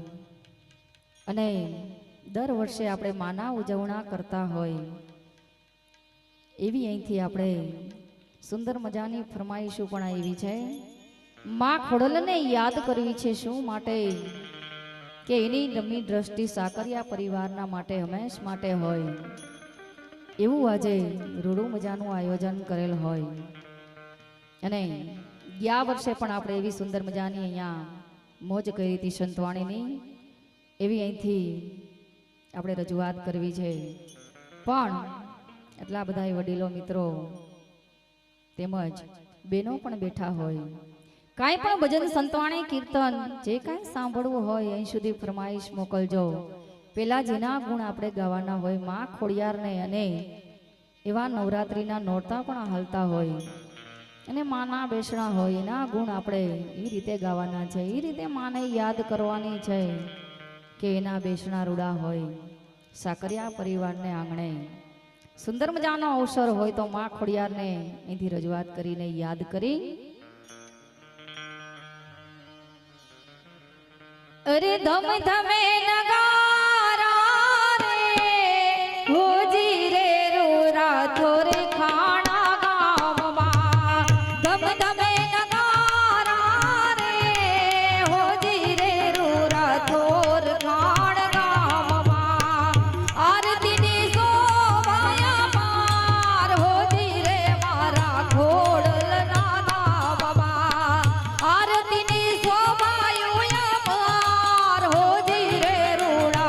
Speaker 3: અને દર વર્ષે આપણે માના ઉજવણા કરતા હોય એવી અહીંથી આપણે સુંદર મજાની ફરમાઈશું પણ આવી છે માં ખોડલને યાદ કરવી છે શું માટે કે એની નમી દ્રષ્ટિ સાકરિયા પરિવારના માટે હંમેશ માટે હોય એવું આજે રૂડું મજાનું આયોજન કરેલ હોય અને ગયા વર્ષે પણ આપણે એવી સુંદર મજાની અહીંયા મોજ કરી હતી સંતવાણીની એવી અહીંથી આપણે રજૂઆત કરવી છે પણ એટલા બધા વડીલો મિત્રો તેમજ બહેનો પણ બેઠા હોય કાંઈ પણ ભજન સંતવાણી કીર્તન જે કાંઈ સાંભળવું હોય અહીં સુધી ફરમાઈશ મોકલજો પેલા જેના ગુણ આપણે ગાવાના હોય માં ખોડિયારને અને એવા નવરાત્રિના નોરતા પણ હાલતા હોય અને માના બેસણા હોય એના ગુણ આપણે એ રીતે ગાવાના છે એ રીતે માને યાદ કરવાની છે કે એના બેસણા રૂડા હોય સાકરિયા પરિવારને આંગણે સુંદર મજાનો અવસર હોય તો માં ખોડિયારને અહીંથી રજૂઆત કરીને યાદ કરી અરે ધમ ધમે નગારા રે હોજી રે રૂરા થોરે ખાણા ગામમાં ધમ ધમે નગારા રે હોજી રે રૂરા થોર ખાણ ગામમાં આરતીની શોભાયા પાર હોજી રે મારા ખોડલના ધામમાં આરતીની શોભાયું હોજી રે રૂડા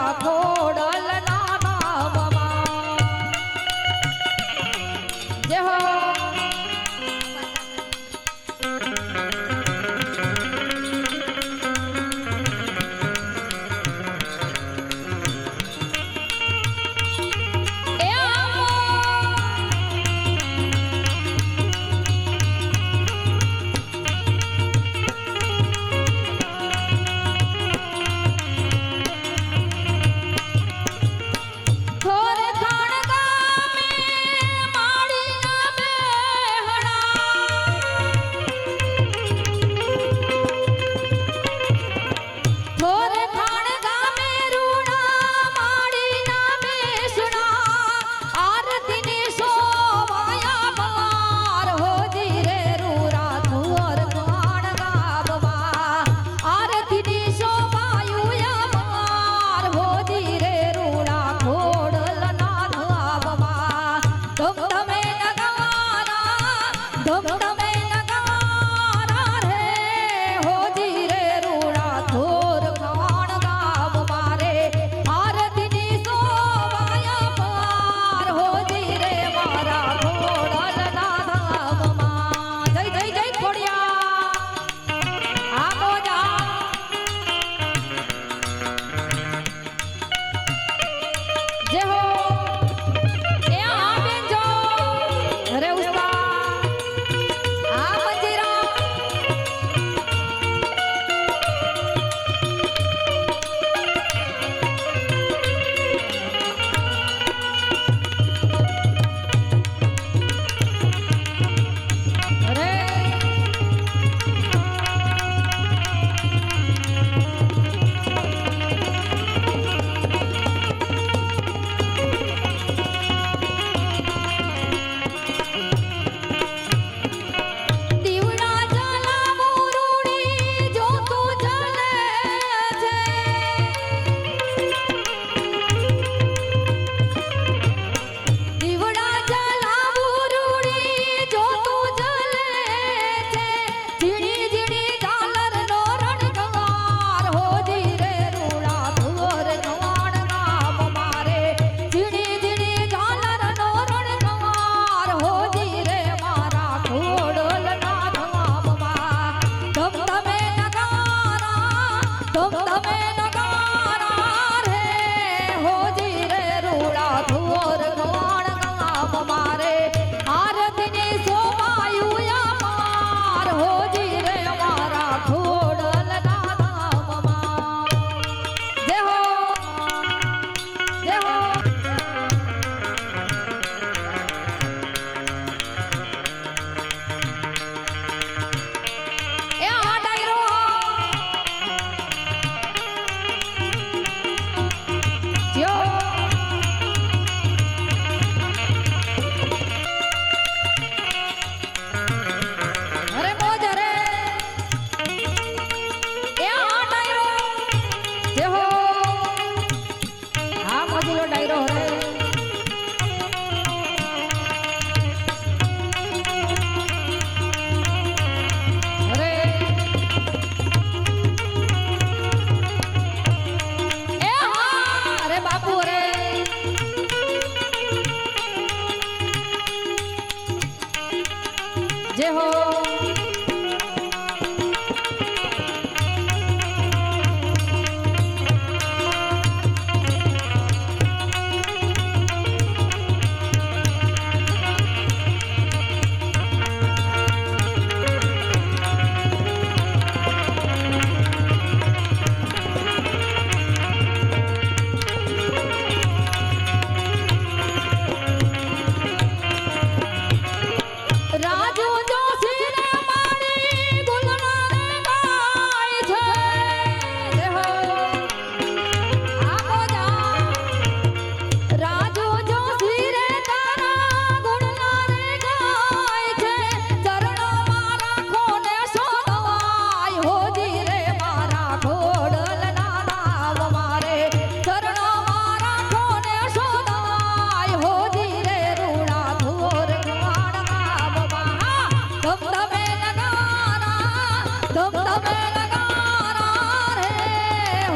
Speaker 3: તમ તમે નગારા રે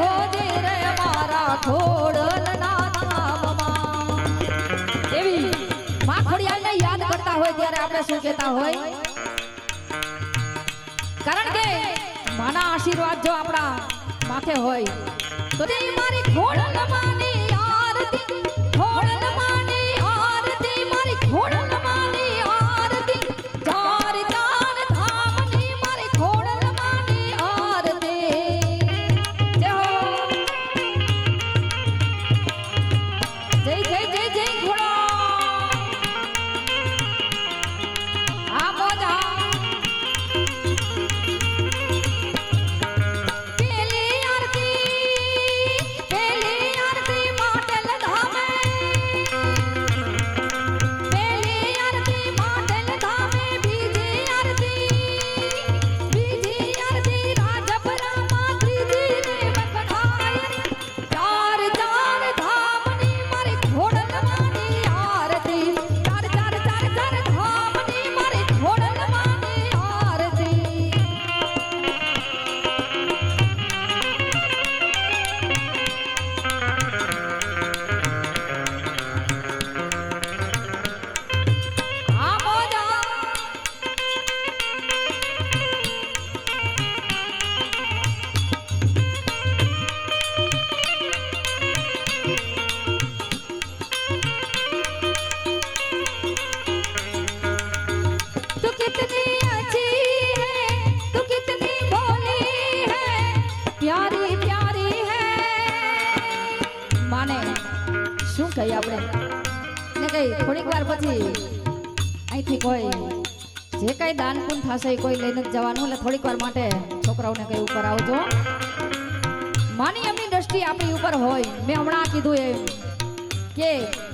Speaker 3: હોજી રે મારા ખોડલના નામમાં. એવી માં ખોડિયારને યાદ કરતા હોય ત્યારે આપણે શું કહેતા હોય? કારણ કે માના આશીર્વાદ જો આપણા માથે હોય તો તે મારી ખોડલમાંની આરતી, ખોડલમાંની આરતી, મારી ખોડલમાંની આરતી, ચાર ચાર ધામની મારી ખોડલમાંની આરતી. જય હો. જય જય જય જય ખોડો. આ મોજા કઈ આપણે ને કઈ થોડીક વાર પછી અહીંથી કોઈ જે કઈ દાન પુન થશે એ કોઈ લઈને જ જવાનું, એટલે થોડીક વાર માટે છોકરાઓને કઈ ઉપર આવજો. માની એમની દ્રષ્ટિ આપણી ઉપર હોય. મેં હમણાં કીધું એમ કે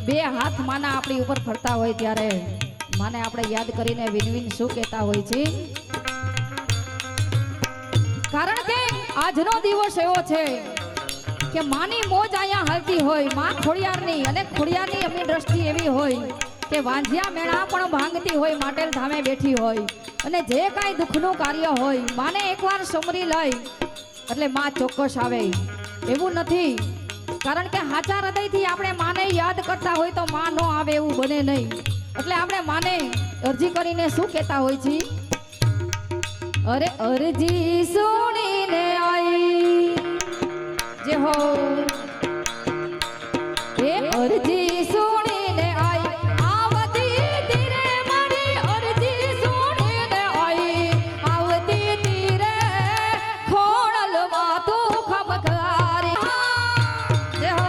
Speaker 3: બે હાથ માના આપણી ઉપર ફરતા હોય ત્યારે માને આપણે યાદ કરીને વિનવીન શું કહેતા હોય છે? કારણ કે આજનો દિવસ એવો છે કે માની મોજ અહીંયા હાલતી હોય, માં ખોડિયારની, અને ખોડિયારની એમની દ્રષ્ટિ એવી હોય કે વાંઝિયા મેળા પણ ભાંગતી હોય, માટેલ ધામે બેઠી હોય, અને જે કાંઈ દુઃખનું કાર્ય હોય માને એકવાર સમરી લઈ એટલે માં ચોક્કસ આવે એવું નથી. કારણ કે હાચા હૃદયથી આપણે માને યાદ કરતા હોય તો માં ન આવે એવું બને નહીં. એટલે આપણે માને અરજી કરીને શું કહેતા હોય છે? અરે અરજી સુણીને આઈ જે હો એ અરજી સુણીને આઈ, આવતી તીરે મારી અરજી સુણીને આઈ, આવતી તીરે ખોડલમાં તું ખમખારી જે હો.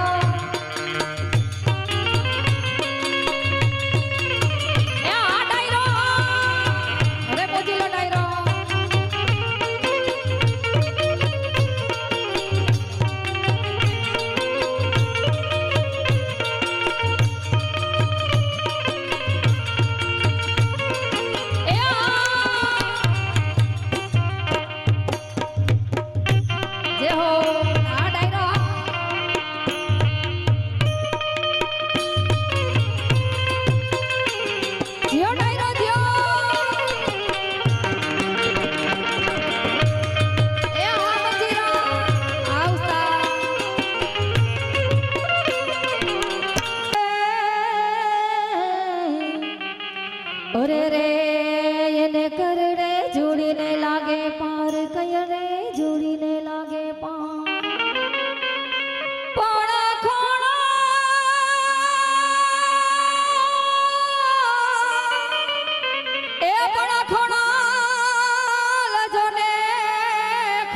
Speaker 3: એ આ ડાયરો અરે મોજીલો ડાયરો અરે રે એને કરડે જોડીને લાગે પાર, કયરે જોડીને લાગે પાર, પણ ખોણા એ પણ ખોણા લજોને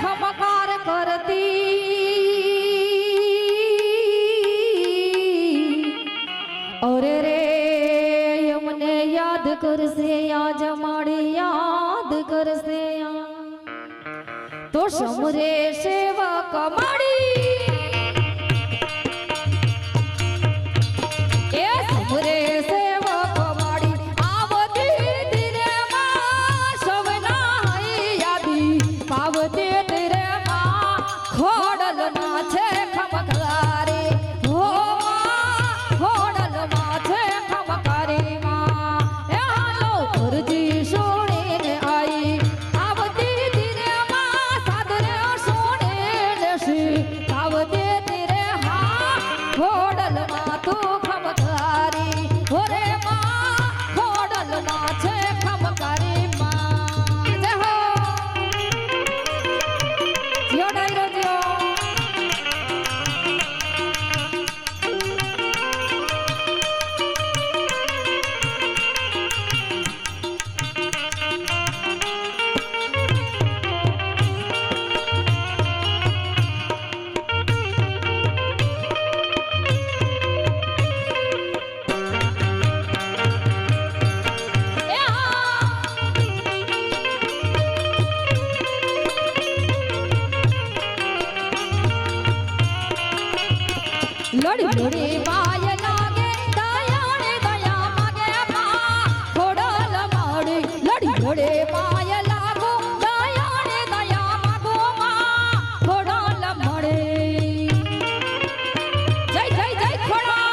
Speaker 3: ખમકાર કરતી. અરે રે અમને યાદ કરશે આ જમાડી, યાદ કરશે તો સમરે સેવા કમાડી. એ સમરે સેવા કમાડી, આવતી તીરે માં સવના યાદી, પાવતી તીરે માં ખોડલ ના છે ખમખારી, હો ખોડલ માં છે ખમખારી માં. એ હાલો અરજી સુણીને આઈ, આવતી તીરે માં લડી લડી માય લાગે દયાને દયા માગે માં ખોડલ મળી લડી લડી માય લાગો દયાને દયા માગો માં ખોડલ મળે જય જય જય ખોડા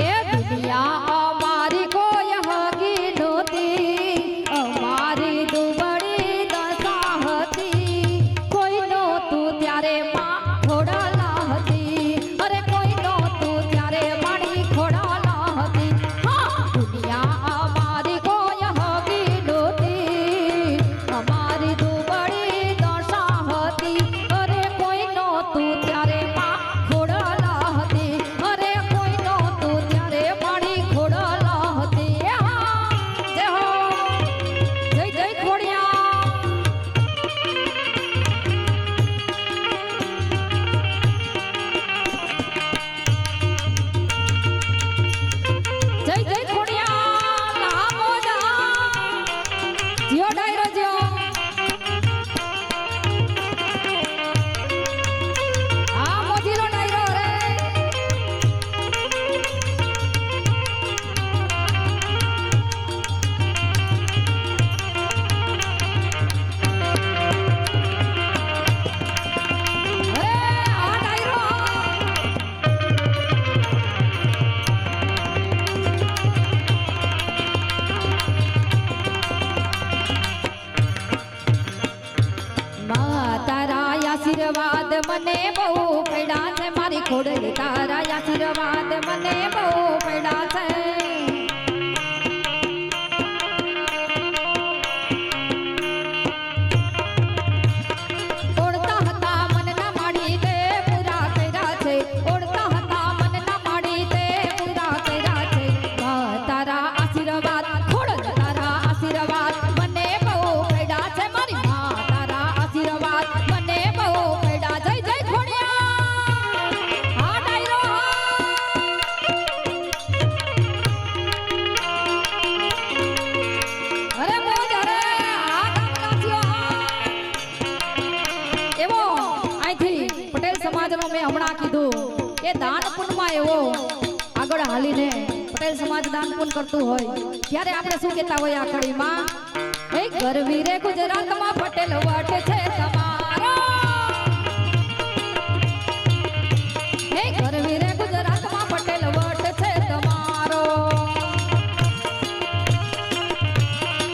Speaker 3: એ દુનિયા અમારી કોઈ હગી નહોતી અમારી દુબળી દશા હતી કોઈ નહોતું ત્યારે માં ખોડાલા હતી અરે કોઈ નહોતું ત્યારે મારી ખોડાલા હતી હા દુનિયા અમારી કોઈ હગી નહોતી અમારી દુબળી દશા હતી અરે કોઈ નહોતું ત્યારે માં ખોડાલા હતી અરે કોઈ નહોતું ત્યારે મારી ખોડાલા હતી હા જય હો જય જય ખોડિયા જય જય ખોડિયા લામો જા જીઓ ડાયરો જીઓ આ મોજીલો ડાયરો રે આ ડાયરો માં તારા આશીર્વાદ મને બહુ પડ્યા છે મારી ખોડલી તારા આશીર્વાદ મને બહુ પડ્યા છે ઓળતા હતા મનના માડી તે પૂરા કર્યા છે ઓળતા હતા મનના માડી તે પૂરા કર્યા છે માં તારા આશીર્વાદ ખોડલ તારા આશીર્વાદ મને બહુ પડ્યા છે મારી માં તારા આશીર્વાદ મને બહુ પડ્યા જય જય ખોડિયા હા ડાયરો અરે મોજ અરે આ ગામના એવો અહીંથી પટેલ સમાજનો મેં હમણાં કીધું કે દાન પુણ્યમાં એવો આગળ હાલીને પટેલ સમાજ દાન પુણ્ય કરતું હોય ત્યારે આપણે શું કહેતા હોય આ કડીમાં એ ગરવી રે ગુજરાતમાં પટેલ વટ છે તમારો એ ગરવી રે ગુજરાતમાં પટેલ વટ છે તમારો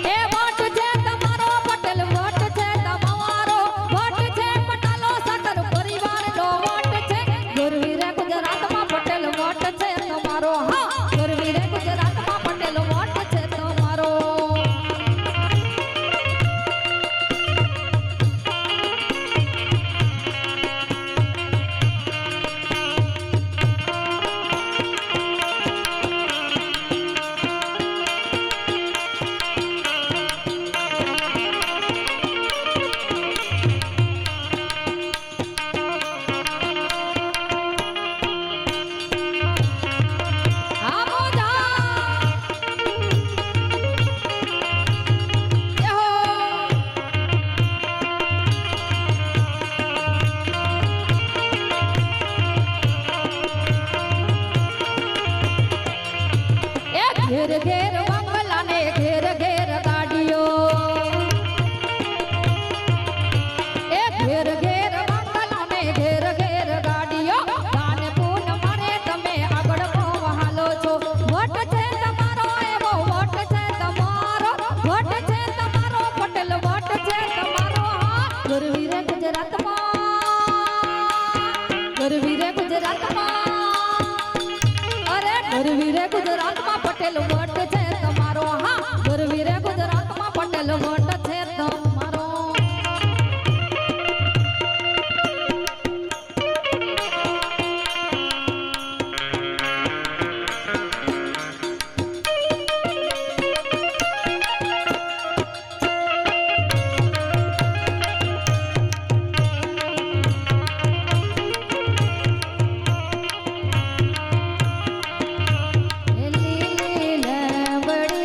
Speaker 3: એ વટ છે તમારો પટેલ વટ છે તમારો વટ છે પટાલો સાકર પરિવારનો વટ છે ગરવી રે ગુજરાતમાં પટેલ વટ છે તમારો હા ગરવી રે ગુજરાતમાં પટેલ વટ છે તમારો આ મોજા એ હો એ ઘેર ઘેર બંગલા ને ઘેર ઘેર ગાડીઓ એ ઘેર ઘેર બંગલા ને ઘેર ઘેર ગાડીઓ દાન પૂન મારે તમે આગળ બહુ હાલો છો વટ છે તમારો એવો વટ છે તમારો વટ છે તમારો પટેલ વટ છે તમારો હા ગરવી રે ગુજરાતમાં ગરવી રે ગુજરાતમાં અરે ગરવી રે ગુજરાતમાં પટેલ વટ છે તમારો હા ગરવી રે ગુજરાતમાં પટેલ વટ છે તમારો લીલી લીલી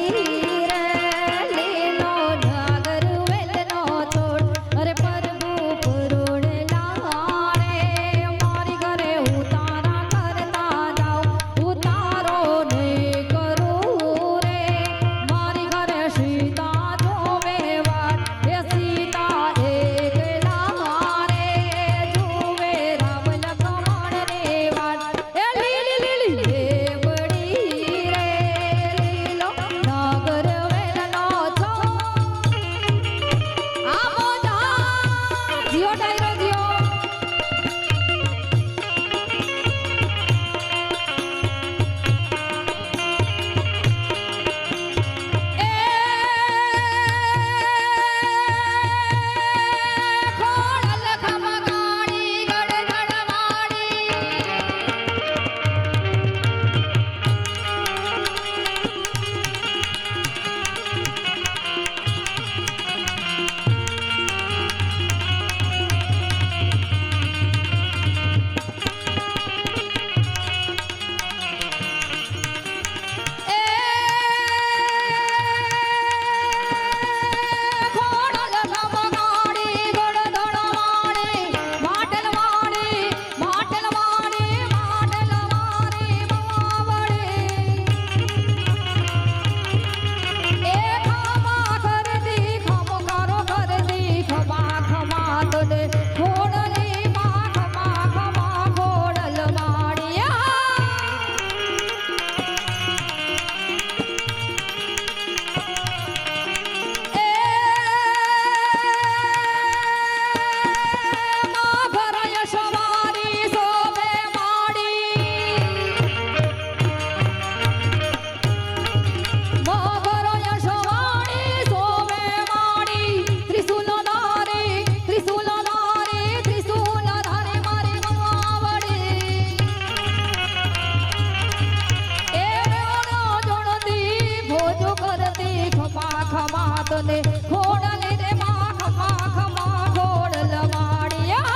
Speaker 3: તને ખોડલી રે માખ માખ માં ખોડલ માડિયા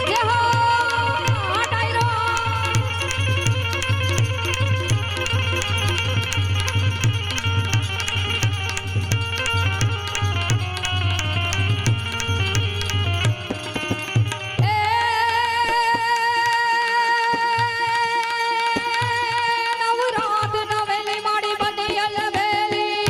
Speaker 3: જય હો આ ડાયરો નવરાત નવેલી માડી બનિયલ વેલી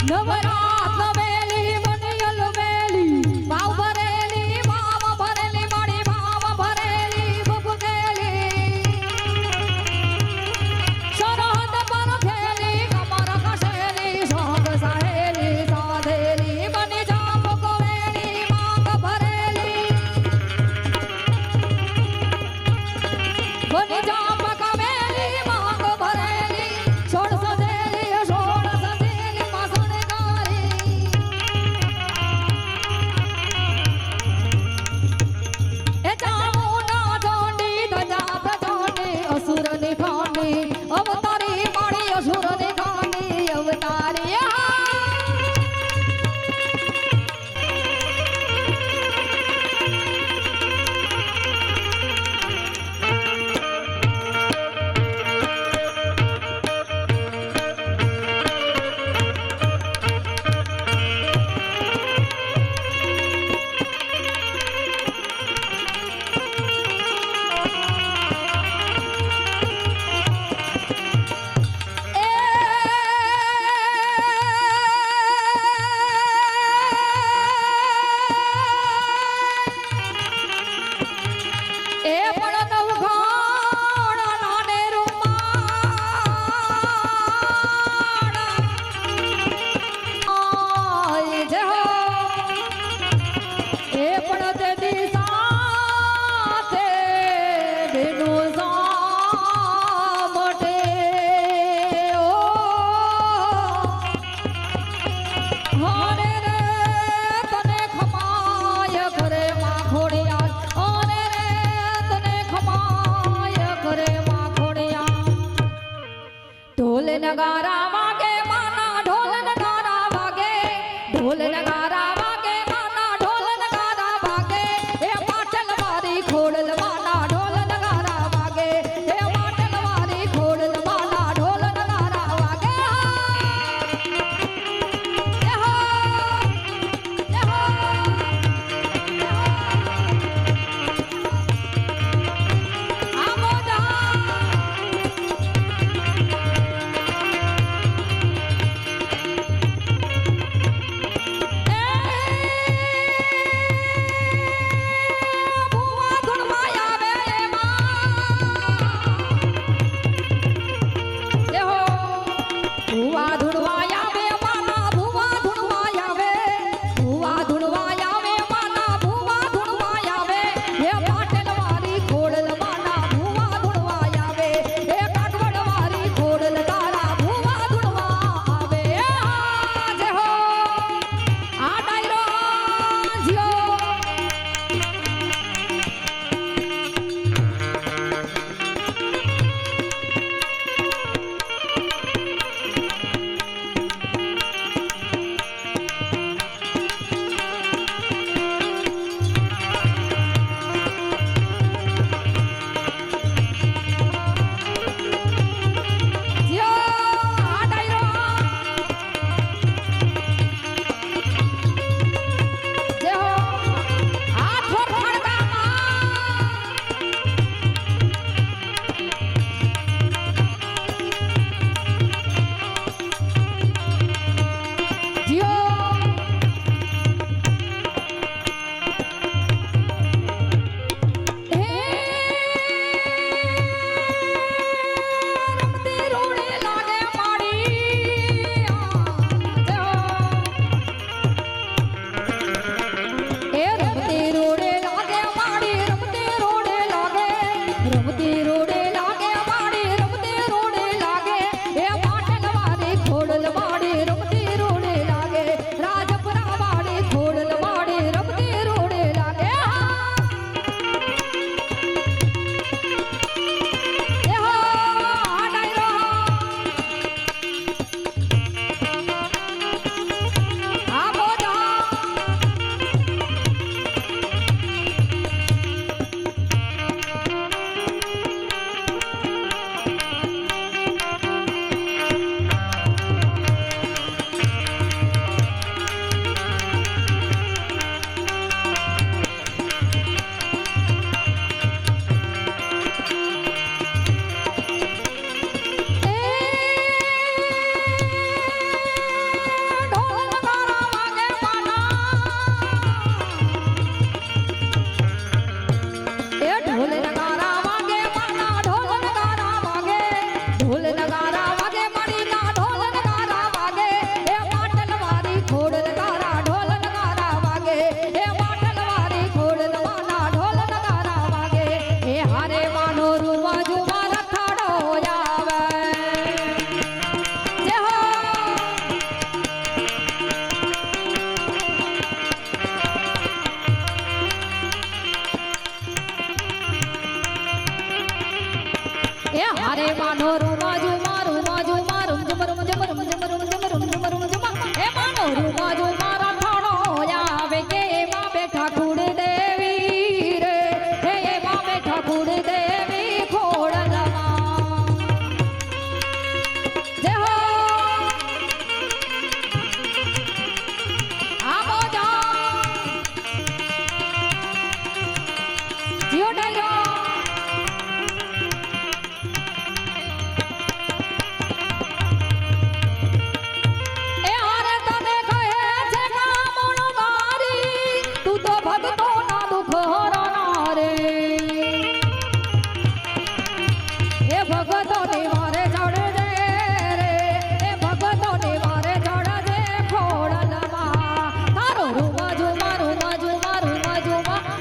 Speaker 3: નવરાત નવેલી બનિયલ વેલી ભાવ ભરેલી માડી ભાવ ભરેલી ભૂપકેલી સરહદ પર ખેલી કમર કસેલી સોગ સાહેલી સાધેલી બની જામ કોવેલી માંગ ભરેલી બની જામ કવેલી માંગ ભરેલી સોળ સદેલી માસણકારી એ ચામુંડા ચોંડી ધજા પ્રચંડી અસુરની ખાંડી અવતારી માડી અસુરની ખાંડી અવતારી એ પણ નવઘાણ નાને રૂમાણ આય જય હો એ પણ તે દિશાથે બેનો સામટે ઓ હારે રે તને ખમાય કરે માં ખોડિયાર હારે રે તને ખમાય કરે માં ખોડિયાર ઢોલ નગારા વાગે માના ઢોલ નગારા વાગે ઢોલ નગારા વાગે માના ઢોલ નગારા વાગે એ પાટલ વારી ખોડલ માના ઢોલ નગારા વાગે એ પાટલ વારી ખોડલ માના ઢોલ નગારા વાગે જય હો જય હો આ મોજા ભુવા ધૂળમાં એ હારે માનો રૂમાજુ મારું માજુ મારું જમરું જમરું જમરું જમરું જમરું જમા એ માનો રૂમાજુ મારા ઠાણો આવે કે એમાં બેઠા કુળ દેવી રે હે એમાં બેઠા કુળ દેવી ખોડલમાં જય હો આ મોજા જીઓ ડાયો એ હારે તને કહે છે કામણો મારી તું તો ભક્તો ના દુઃખ હરનાર રે એ ભગતો ને મારે ચડજે રે એ ભગતો ને મારે ચડજે ખોડલમાં તારો રૂમાજુ મારું માજુ મારું માજુ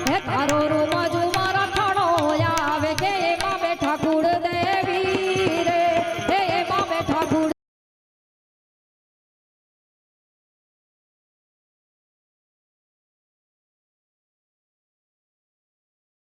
Speaker 3: હે તારો રૂમાજુ